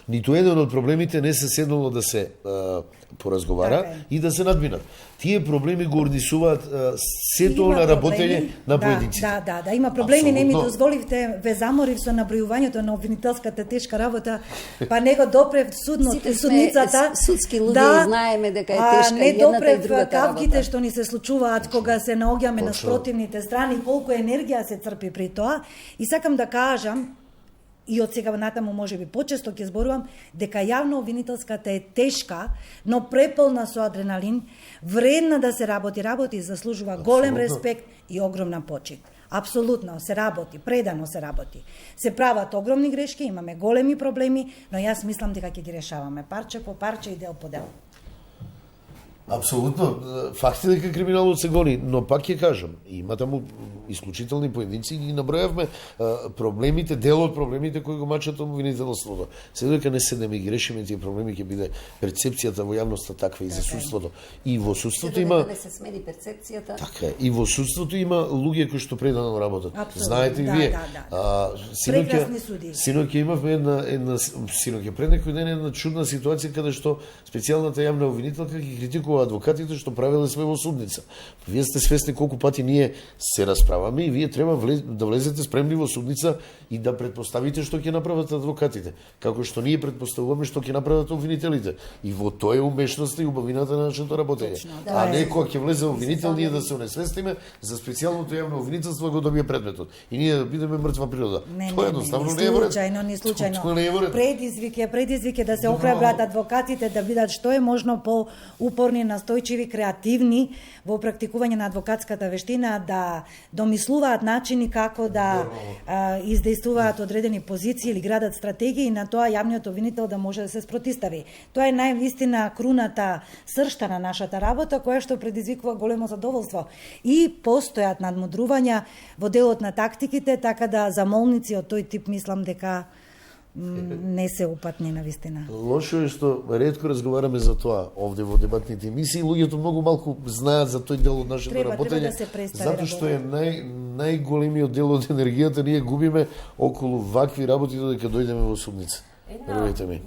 Ниту еден од проблемите не се седнало да се поразговара и да се надминат. Тие проблеми го ордисуваат сето на работење на поединците. Да, има проблеми, не ми дозволивте, ве заморив со набројувањето на обвинителската тешка работа, па не го допрев судницата. Судски луѓе знаеме дека е тешка и едната и другата работа. Кавките што ни се случуваат кога се наоѓаме на спротивните страни, колку енергија се црпи при тоа. И сакам да кажам, и од сега натаму можеби почесто ќе зборувам, дека јавно обвинителската е тешка, но преполна со адреналин, вредна да се работи, заслужува голем респект и огромна почит. Апсолутно, се работи, предано се работи. Се прават огромни грешки, имаме големи проблеми, но јас мислам дека ќе ги решаваме парче по парче и дел по дел. Апсолутно, факт е дека криминалот се гони, но пак ќе кажам, има таму исклучителни поединци и набројавме проблемите, дел од проблемите кои го мачат обвинителството. Се дека не седеме и грешиме тие проблеми, ќе биде перцепцијата во јавноста таква и за судството. И во судството има не се смени перцепцијата. Така, и во судството има луѓе кои што предано работат. Знаете и вие. Синоќа имавме една синоќа пред некој ден една чудна ситуација каде што специјалната јавна обвинителка ги критикува адвокатите што правеле све во судница. Вие сте свесни колку пати ние се расправаме и вие треба да влезете спремни во судница и да предпоставите што ќе направат адвокатите, како што ние предпоставуваме што ќе направат обвинителите. И во тоа е умешноста и убавината на нашето работење. А не кога ќе влезе обвинител ние да се онесвестиме за специјалното јавно обвинителство го добие предметот. И ние да бидеме мртва природа. Тоа едноставно не е во ред. Не случајно. Предизвик е да се охрабрат адвокатите да бидат што е можно по упорни настојчиви, креативни во практикување на адвокатската вештина, да домислуваат начини како да издействуваат одредени позиции или градат стратегии, и на тоа јавниот обвинител да може да се спротистави. Тоа е највистина круната сршта на нашата работа, која што предизвикува големо задоволство. И постојат надмудрувања во делот на тактиките, така да замолници од тој тип мислам дека не се упатни на вистина. Лошо е што ретко разговараме за тоа овде во дебатните емисии. Луѓето многу малку знаат за тој дел од нашето работење, да се представи, затоа што е најголемиот дел од енергијата ние губиме околу вакви работи додека дојдеме во судница.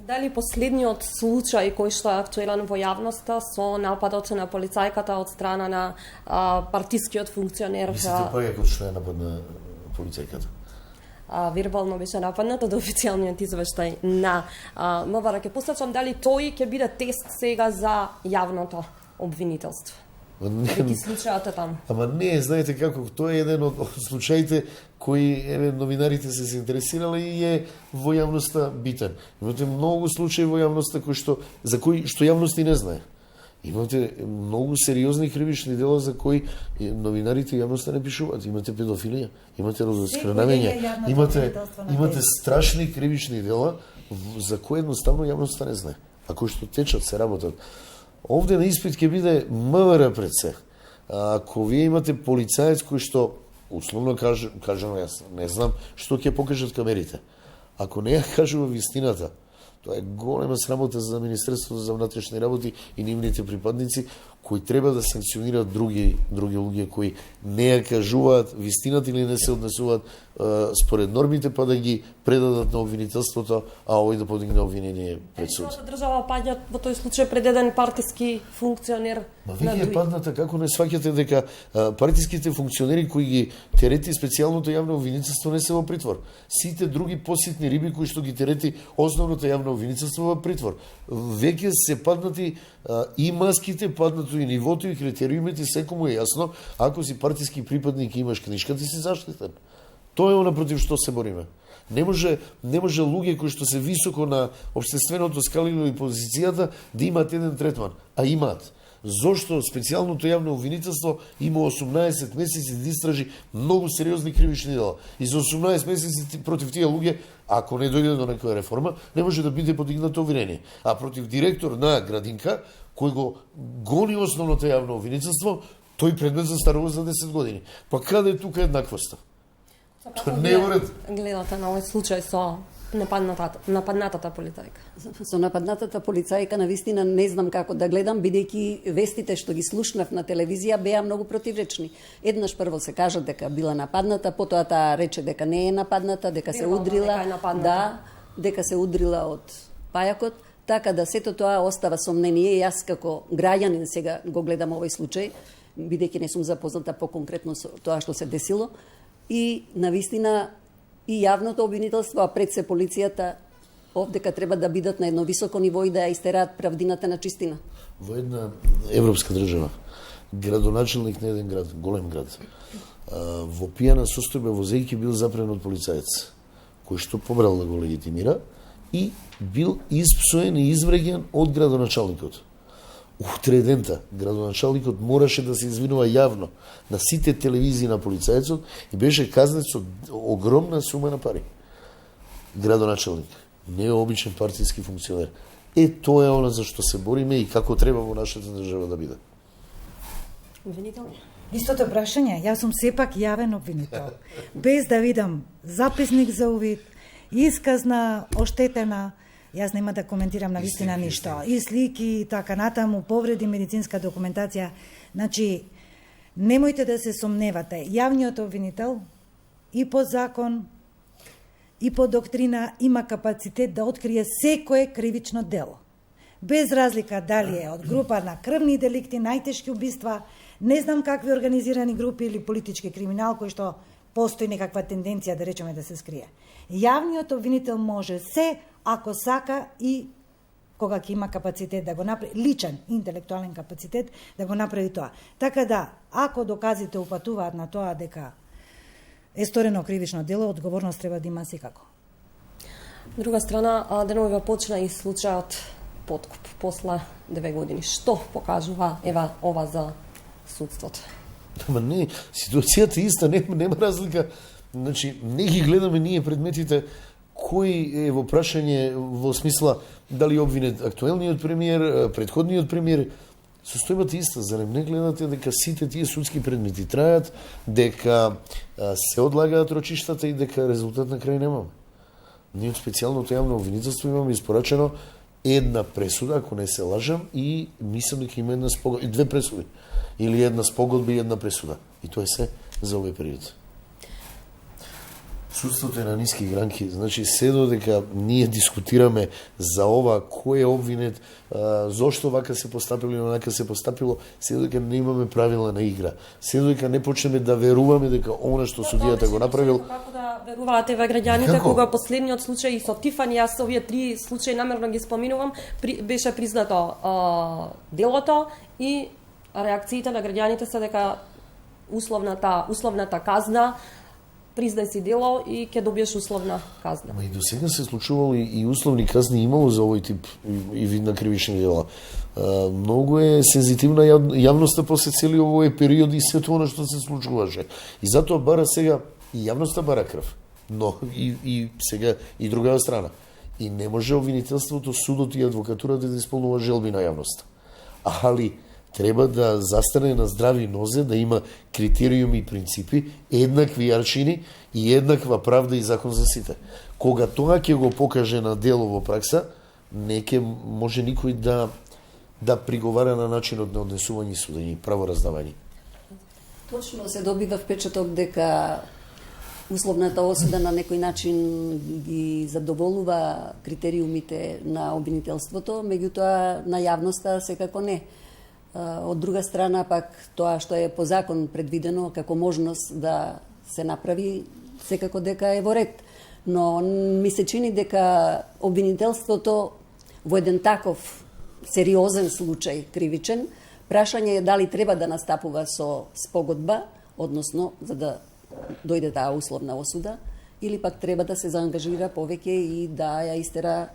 Дали последниот случај кој што е актуелен во јавноста со нападот на полицајката од страна на партискиот функционер? Мислите пајакот што е напад на полицајката? Вербално беше нападнат од официјалниот извештај на МВР. Ќе посочам дали тој ќе биде тест сега за јавното обвинителство. Реки случајата там. Ама не, знаете како, тоа е еден од случаите кои новинарите се интересирале и е во јавноста битен. Имате многу случаи во јавноста за кои што јавноста и не знае. Имате многу сериозни кривични дела за кои новинарите јавноста не пишуваат. Имате педофилија, имате родоскранавање, имате страшни кривични дела за кои едноставно јавноста не знае. А кои што течат, се работат. Овде на испит ќе биде МВР пред се. Ако вие имате полицаец кој што, условно кажано, јас не знам што ќе покажат камерите. Ако не ја кажува вистината, тоа е голема срамота за Министерството за внатрешни работи и нивните припадници, кои треба да санкционираат други луѓе кои не ја кажуваат вистината или не се однесуваат според нормите, па да ги предадат на обвинителството, а овој да подигне обвинение пред суд. Држава паѓа во тој случај пред еден партиски функционер. Ма вие е падната, како не сваќате дека партиските функционери кои ги терети специјалното јавно обвинителство не се во притвор. Сите други поситни риби кои што ги терети основното јавно обвинителство во притвор. Веќе се паднати и маските, паднато и нивото и критериумите, секому е јасно, ако си партиски припадник и имаш книжка, ти си заштитен. Тоа е она против што се бориме. Не може луѓе кои што се високо на општественото скалило и позицијата да имаат еден третман, а имаат. Зошто специјалното јавно обвинителство има 18 месеци да истражи многу сериозни кривични дела. И за 18 месеци против тие луѓе, ако не дојде до некоја реформа, не може да биде подигнато обвинение. А против директор на градинка, кој го гони основното јавно обвинителство, тој предмет застарува за 10 години. Па каде е тука еднаквоста? Тоа не е уред. Гледате на овој случај со нападнатата полицајка. Со нападнатата полицајка навистина не знам како да гледам, бидејќи вестите што ги слушнав на телевизија беа многу противречни. Еднаш прво се кажа дека била нападната, потоа таа рече дека не е нападната, дека се удрила, дека се удрила од пајакот, така да сето тоа остава сомнение. Јас како граѓанин сега го гледам овој случај, бидејќи не сум запозната поконкретно со тоа што се десило, и навистина и јавното обвинителство, а пред се полицијата, овдека треба да бидат на едно високо ниво и да ја истераат правдината на чистина. Во една европска држава, градоначелник на еден град, голем град, во пијана состојба возејќи бил запрен од полицаец, кој што побрал да го легитимира и бил испсоен и извреѓан од градоначалникот. Утредента, градоначалникот мораше да се извинува јавно на сите телевизии на полицајецот и беше казнет со огромна сума на пари. Градоначалник, не е обичен партиски функционер. Тоа е она за што се бориме и како треба во нашата држава да биде. Обвинител? Истото прашање, јас сум сепак јавен обвинител. Без да видам записник за увид, исказ на оштетена, јас нема да коментирам на вистина ништо. И слики, и така натаму, повреди, медицинска документација. Значи, немојте да се сомневате. Јавниот обвинител и по закон, и по доктрина има капацитет да открие секое кривично дело. Без разлика дали е од група на крвни деликти, најтешки убиства, не знам какви организирани групи или политички криминал кој што постои некаква тенденција да речеме да се скрие. Јавниот обвинител може се ако сака и кога ќе има капацитет да го направи, личен, интелектуален капацитет да го направи тоа. Така да, ако доказите упатуваат на тоа дека е сторено кривично дело, одговорност треба да има секако. Друга страна, деновива почна и случајот подкуп после 2 години. Што покажува ова за судството? Ама не, ситуацијата е иста, нема разлика. Значи, не ги гледаме ние предметите кој е во прашање во смисла дали обвинет актуелниот премиер, предходниот премиер. Состојбата иста, зарем не гледате дека сите тие судски предмети трајат, дека се одлагаат рочиштата и дека резултат на крај немаме. Ние од специјалното јавно обвинителство имаме испорачено една пресуда, ако не се лажам, и мислам дека има една спогодба, и 2 пресуди. Или една спогодба и една пресуда. И тоа е се за овој период. Судството е на ниски гранки, значи се додека ние дискутираме за ова, кој е обвинет, зошто вака се постапило или онака се постапило, се додека не имаме правила на игра, се додека не почнеме да веруваме дека она што судијата го направил. Како да веруваат еве граѓаните кога последниот случај со Тифани, јас овие 3 случаи намерно ги споминувам, беше признато делото и реакциите на граѓаните се дека условната казна, признај си дело и ќе добиеш условна казна. Ма и до сега се случувало и условни казни имало за овој тип и вид на кривични дела. Многу е сензитивна јавноста после цели овој период и се тоа што се случуваше. И затоа бара сега и јавноста бара крв. Но и сега и другата страна. И не може обвинителството, судот и адвокатурата да исполнува желби на јавноста. Али треба да застане на здрави нозе, да има критериуми и принципи, еднакви аршини и еднаква правда и закон за сите. Кога тоа ќе го покаже на дело во пракса, не ќе може никој да приговара на начинот на однесување и судење, правораздавање. Точно се добива впечаток дека условната осуда на некој начин ги задоволува критериумите на обвинителството, меѓутоа на јавноста секако не. Од друга страна, пак, тоа што е по закон предвидено како можност да се направи, секако дека е во ред. Но ми се чини дека обвинителството во еден таков сериозен случај, кривичен, прашање е дали треба да настапува со спогодба, односно, за да дојде таа условна осуда, или пак треба да се заангажира повеќе и да ја истера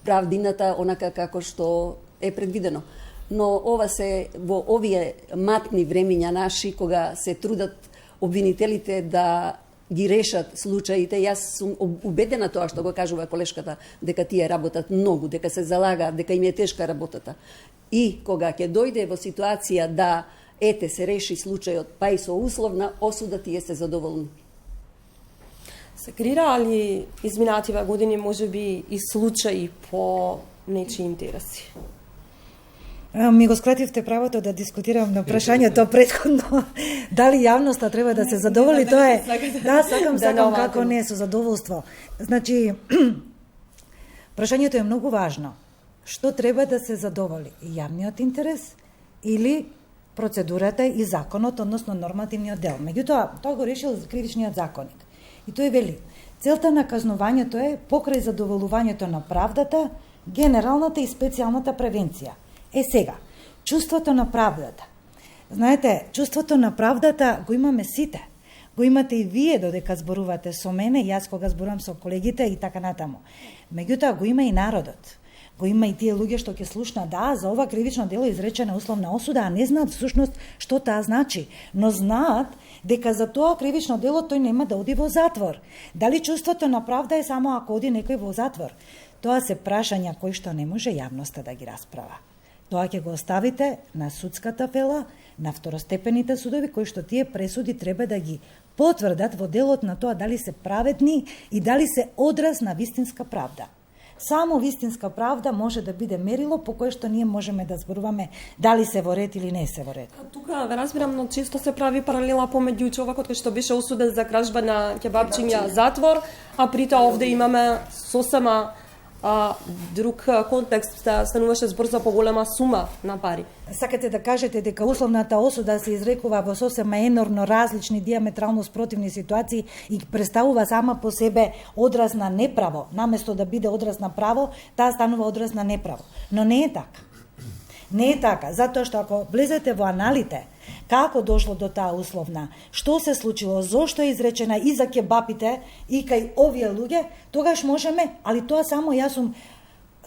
правдината онака како што е предвидено. Но ова се во овие матни времиња наши, кога се трудат обвинителите да ги решат случаите, јас сум убедена тоа што го кажува колешката, дека тие работат многу, дека се залагаат, дека им е тешка работата. И кога ќе дојде во ситуација да се реши случајот, па и со условна осуда, тие се задоволни. Се креира ли изминативе години можеби и случаи по нечии интереси? Ми го скративте правото да дискутирам на прашањето претходно. Дали јавноста треба да се задоволи, тоа е. Да, сакам како не со задоволство. Значи, прашањето е многу важно. Што треба да се задоволи? Јавниот интерес или процедурата и законот, односно нормативниот дел. Меѓутоа, тоа го решил кривичниот законник. И тој вели, целта на казнувањето е покрај задоволувањето на правдата, генералната и специјалната превенција. Сега, чувството на правдата. Знаете, чувството на правдата го имаме сите. Го имате и вие додека зборувате со мене, јас кога зборувам со колегите и така натаму. Меѓутоа, го има и народот. Го има и тие луѓе што ќе слушнат, да, за ова кривично дело изречена условна осуда, а не знаат всушност што таа значи, но знаат дека за тоа кривично дело тој нема да оди во затвор. Дали чувството на правда е само ако оди некој во затвор? Тоа се прашања кои што не може јавноста да ги расправа. Тоа ќе го оставите на судската фела, на второстепените судови, кои што тие пресуди треба да ги потврдат во делот на тоа дали се праведни и дали се одраз на вистинска правда. Само вистинска правда може да биде мерило по кое што ние можеме да зборуваме дали се во ред или не се во ред. Тука ве разбирам, но често се прави паралела помеѓу човекот кој што беше осуден за кражба на кебапчиња затвор, а при тоа овде имаме сосема друг контекст, стануваше збор за поголема сума на пари. Сакате да кажете дека условната осуда се изрекува во сосема енормно различни, диаметрално спротивни ситуации и представува сама по себе одраз на неправо, наместо да биде одраз на право, таа станува одраз на неправо. Но не е така. Не е така, затоа што ако влезете во аналите, како дошло до таа условна, што се случило, зошто е изречена и за кебапите и кај овие луѓе, тогаш можеме, али тоа само јас сум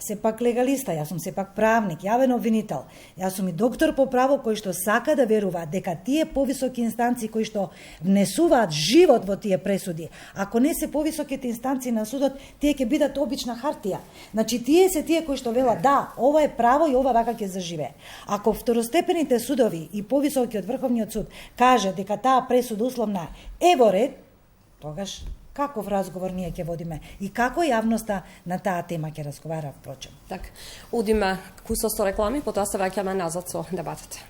сепак легалиста, јас сум сепак правник, јавен обвинител. Јас сум и доктор по право кој што сака да верува дека тие повисоки инстанции кои што внесуваат живот во тие пресуди, ако не се повисоките инстанции на судот, тие ќе бидат обична хартија. Значи тие се тие кои што велат да, ова е право и ова вака ќе заживее. Ако второстепените судови и повисокиот Врховниот суд каже дека таа пресуда условна е во ред, тогаш каков разговор ние ќе водиме и како јавноста на таа тема ќе разговара впрочем. Так, удиме кусо со реклами, потоа се враќаме назад со дебатите.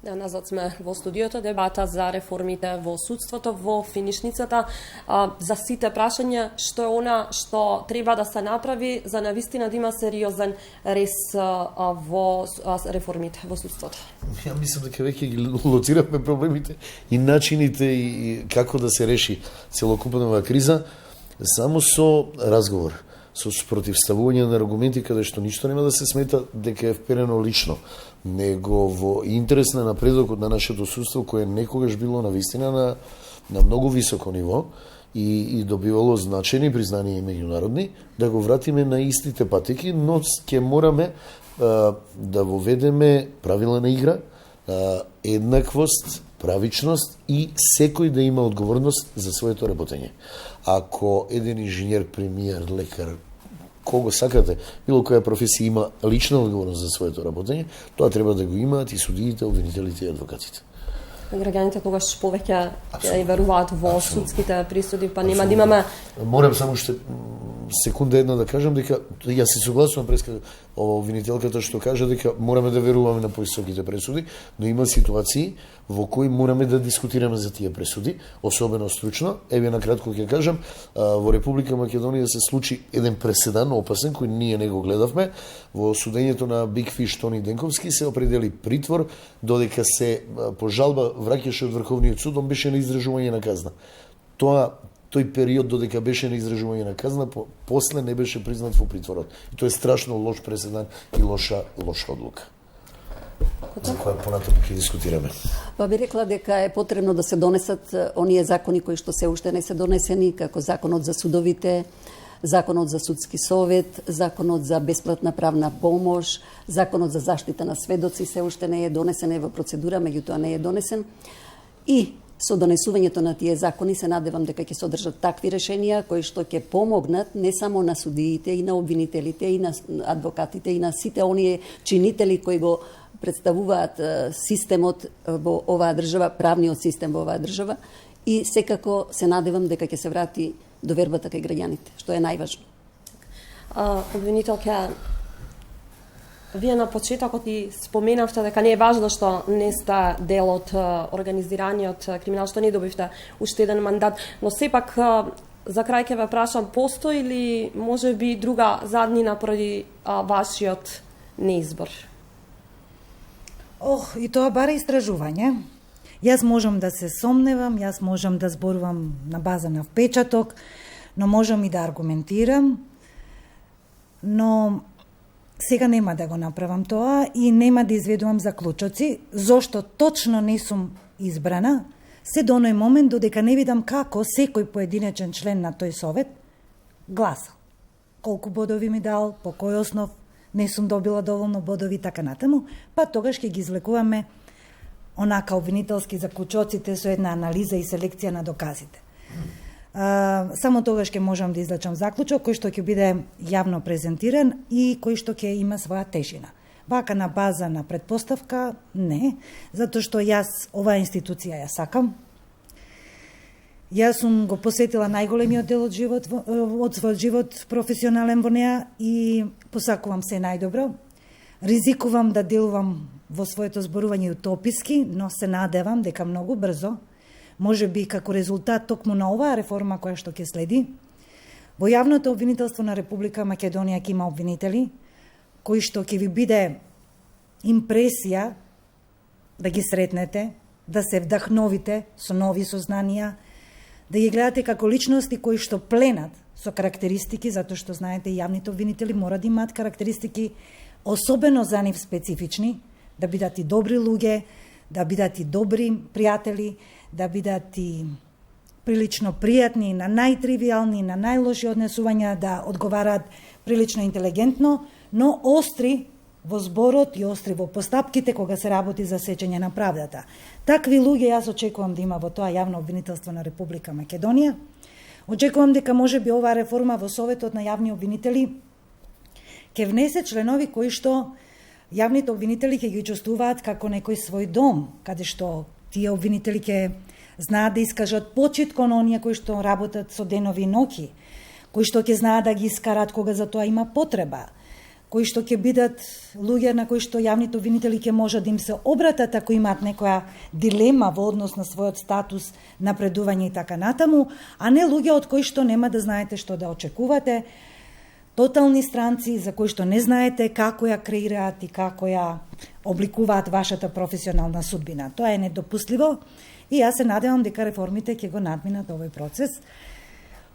Да, назад сме во студиото, дебата за реформите во судството, во финишницата, за сите прашања што е она што треба да се направи за навистина да има сериозен рез во реформите во судството. Ја мислам дека веќе ги лоциравме проблемите и начините и како да се реши целокупната криза само со разговор, со спротивставување на аргументи каде што ништо нема да се смета дека е вперено лично, него во интерес на напредокот на нашето судство, кое некогаш било навистина на многу високо ниво и добивало значени признанија и меѓународни, да го вратиме на истите патеки, но ќе мораме да воведеме правила на игра, еднаквост, правичност и секој да има одговорност за своето работење. Ако еден инженер, премиер, лекар, кого сакате, било која професија има лична одговорност за своето работење, тоа треба да го имаат и судиите, обвинителите и адвокатите. Граѓаните тогаш повеќе ја веруваат во судските присуди, па нема да имаме... Морам само уште секунда една да кажам дека јас се согласувам преска ова обвинителката што кажа дека мораме да веруваме на повисоките пресуди, но има ситуации во кои мораме да дискутираме за тие пресуди, особено стручно. Еве на кратко ќе кажам, во Република Македонија се случи еден преседан опасен кој ние не го гледавме. Во судењето на Big Fish Тони Денковски се определи притвор додека се по жалба враќаше од Врховниот суд, он беше на издржување на казна. Тој период додека беше на издржување на казна, после не беше признат во притворот. И тоа е страшно лош преседан и лоша одлука. За која понатаму ќе дискутираме. Па би рекла дека е потребно да се донесат оние закони кои што се уште не се донесени, како законот за судовите, Законот за судски совет, Законот за бесплатна правна помош, Законот за заштита на сведоци се уште не е донесен, е во процедура, меѓутоа не е донесен. И со донесувањето на тие закони се надевам дека ќе содржат такви решенија кои што ќе помогнат не само на судиите и на обвинителите и на адвокатите и на сите оние чинители кои го представуваат системот во оваа држава, правниот систем во оваа држава, и секако се надевам дека ќе се врати довербата кај граѓаните, што е најважно. Обвинителка, вие на почетокот и споменавте дека не е важно што не сте дел од организираниот криминал, што не добивте уште еден мандат, но сепак за крај ќе ве прашам, постои ли можеби друга заднина поради вашиот неизбор? И тоа бара истражување. Јас можам да се сомневам, јас можам да зборувам на база на впечаток, но можам и да аргументирам, но сега нема да го направам тоа и нема да изведувам заклучоци, зошто точно не сум избрана, се до оној момент додека не видам како секој поединечен член на тој совет гласа. Колку бодови ми дал, по кој основ не сум добила доволно бодови, така натаму, па тогаш ќе ги извлекуваме онака обвинителски заклучоците со една анализа и селекција на доказите. Само тогаш ќе можам да излечам заклучок кој што ќе биде јавно презентиран и кој што ќе има своја тежина. Вака на база на предпоставка, не, затоа што јас оваа институција ја сакам. Јас сум го посетила најголемиот дел од својот живот професионален во неа и посакувам се најдобро. Ризикувам да делувам во своето зборување утописки, но се надевам дека многу брзо, може би како резултат токму на оваа реформа која што ќе следи, во јавното обвинителство на Република Македонија ќе има обвинители кои што ќе ви биде импресија да ги сретнете, да се вдахновите со нови сознанија, да ги гледате како личности кои што пленат со карактеристики, затоа што знаете јавните обвинители мора да имаат карактеристики особено за нив специфични, да бидат и добри луѓе, да бидат и добри пријатели, да бидат и прилично пријатни на најтривијални, на најлоши однесувања, да одговараат прилично интелигентно, но остри во зборот и остри во постапките кога се работи за сечење на правдата. Такви луѓе јас очекувам да има во тоа јавно обвинителство на Република Македонија. Очекувам дека можеби оваа реформа во Советот на јавни обвинители ќе внесе членови кои што јавните обвинители ќе ги чувствуваат како некој свој дом, каде што тие обвинители ќе знаат да искажат почит кон оние кои што работат со денови и ноќи, кои што ќе знаат да ги искарат кога за тоа има потреба, кои што ќе бидат луѓе на кои што јавните обвинители ќе можат да им се обратат ако имаат некоја дилема во однос на својот статус, напредување и така натаму, а не луѓе од кои што нема да знаете што да очекувате, тотални странци за кои што не знаете како ја креираат и како ја обликуваат вашата професионална судбина. Тоа е недопустливо и јас се надевам дека реформите ќе го надминат овој процес.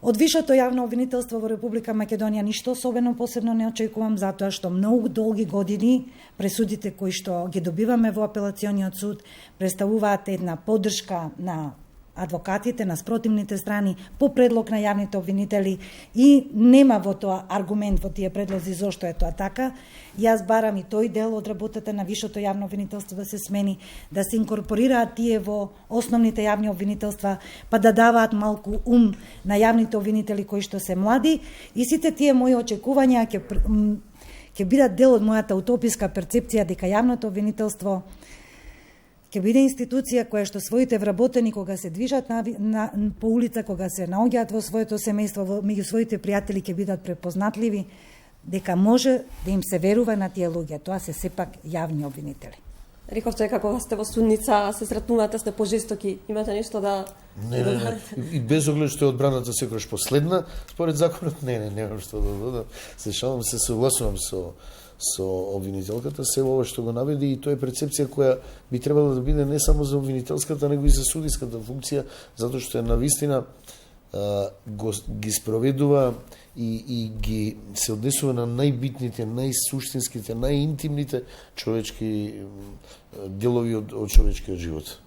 Од висшето јавно обвинителство во Република Македонија ништо особено посебно не очекувам, затоа што многу долги години пресудите кои што ги добиваме во апелациониот суд представуваат една поддршка на адвокатите, на спротивните страни по предлог на јавните обвинители и нема во тоа аргумент во тие предлози зошто е тоа така. Јас барам и тој дел од работата на висшето јавно обвинителство да се смени, да се инкорпорираат тие во основните јавни обвинителства, па да даваат малку ум на јавните обвинители кои што се млади и сите тие мои очекувања ќе бидат дел од мојата утописка перцепција дека јавното обвинителство ќе биде институција која што своите вработени кога се движат по улица, кога се наоѓаат во своето семејство, меѓу своите пријатели ќе бидат препознатливи, дека може да им се верува на тие луѓе. Тоа се сепак јавни обвинители. Рековте кога сте во судница, се сретнувате, сте пожестоки. Имате нешто да... Не. И без оглед што е одбраната секогаш последна, според законот, немам што да додам. Се шалам, се согласувам со обвинителката, се ова што го наведи и тоа е перцепција која би требало да биде не само за обвинителската, него и за судиската функција, затоа што е навистина ги спроведува и ги се однесува на најбитните, најсуштинските, најинтимните човечки делови од човечкиот живот.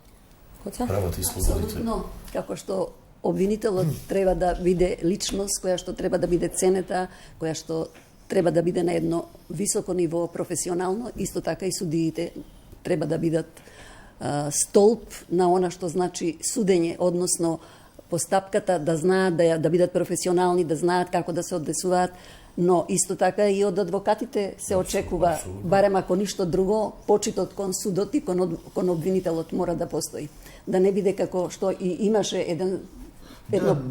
Правата и слободите. Апсолутно, како што обвинителот треба да биде личност која што треба да биде ценета, која што треба да биде на едно високо ниво професионално, исто така и судиите треба да бидат столб на она што значи судење, односно постапката, да знаат да бидат професионални, да знаат како да се однесуваат, но исто така и од адвокатите се очекува, барем ако ништо друго, почитот кон судот и кон обвинителот мора да постои. Да не биде како што и имаше едно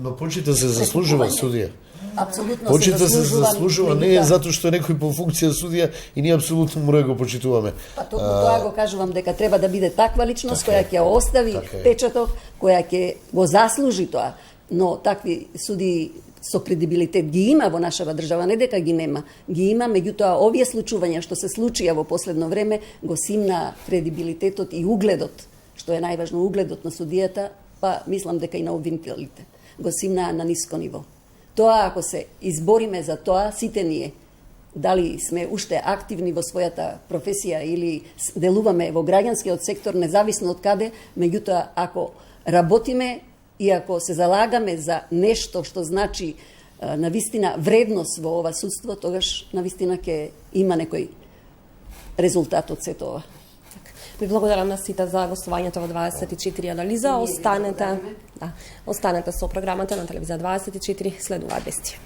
но почита се заслужува судија. Апсолутно почита се заслужува, не е затоа што некој по функција судија и ние апсолутно мора да го почитуваме. Па токму тоа го кажувам дека треба да биде таква личност која ќе остави печаток, која ќе го заслужи тоа. Но такви суди со кредибилитет ги има во нашава држава, не дека ги нема. Ги има, меѓутоа овие случувања што се случија во последно време го симна кредибилитетот и угледот, што е најважно, угледот на судијата, па мислам дека и на обвинителите го симнаа на ниско ниво. Тоа, ако се избориме за тоа, сите ние, дали сме уште активни во својата професија или делуваме во граѓанскиот сектор, независно од каде, меѓутоа, ако работиме и ако се залагаме за нешто што значи навистина вредност во ова судство, тогаш навистина ќе има некој резултат од сето ова. Ви благодарам на сите за гостувањето во 24 анализа. Останете со програмата на телевизија 24, следуваат вести.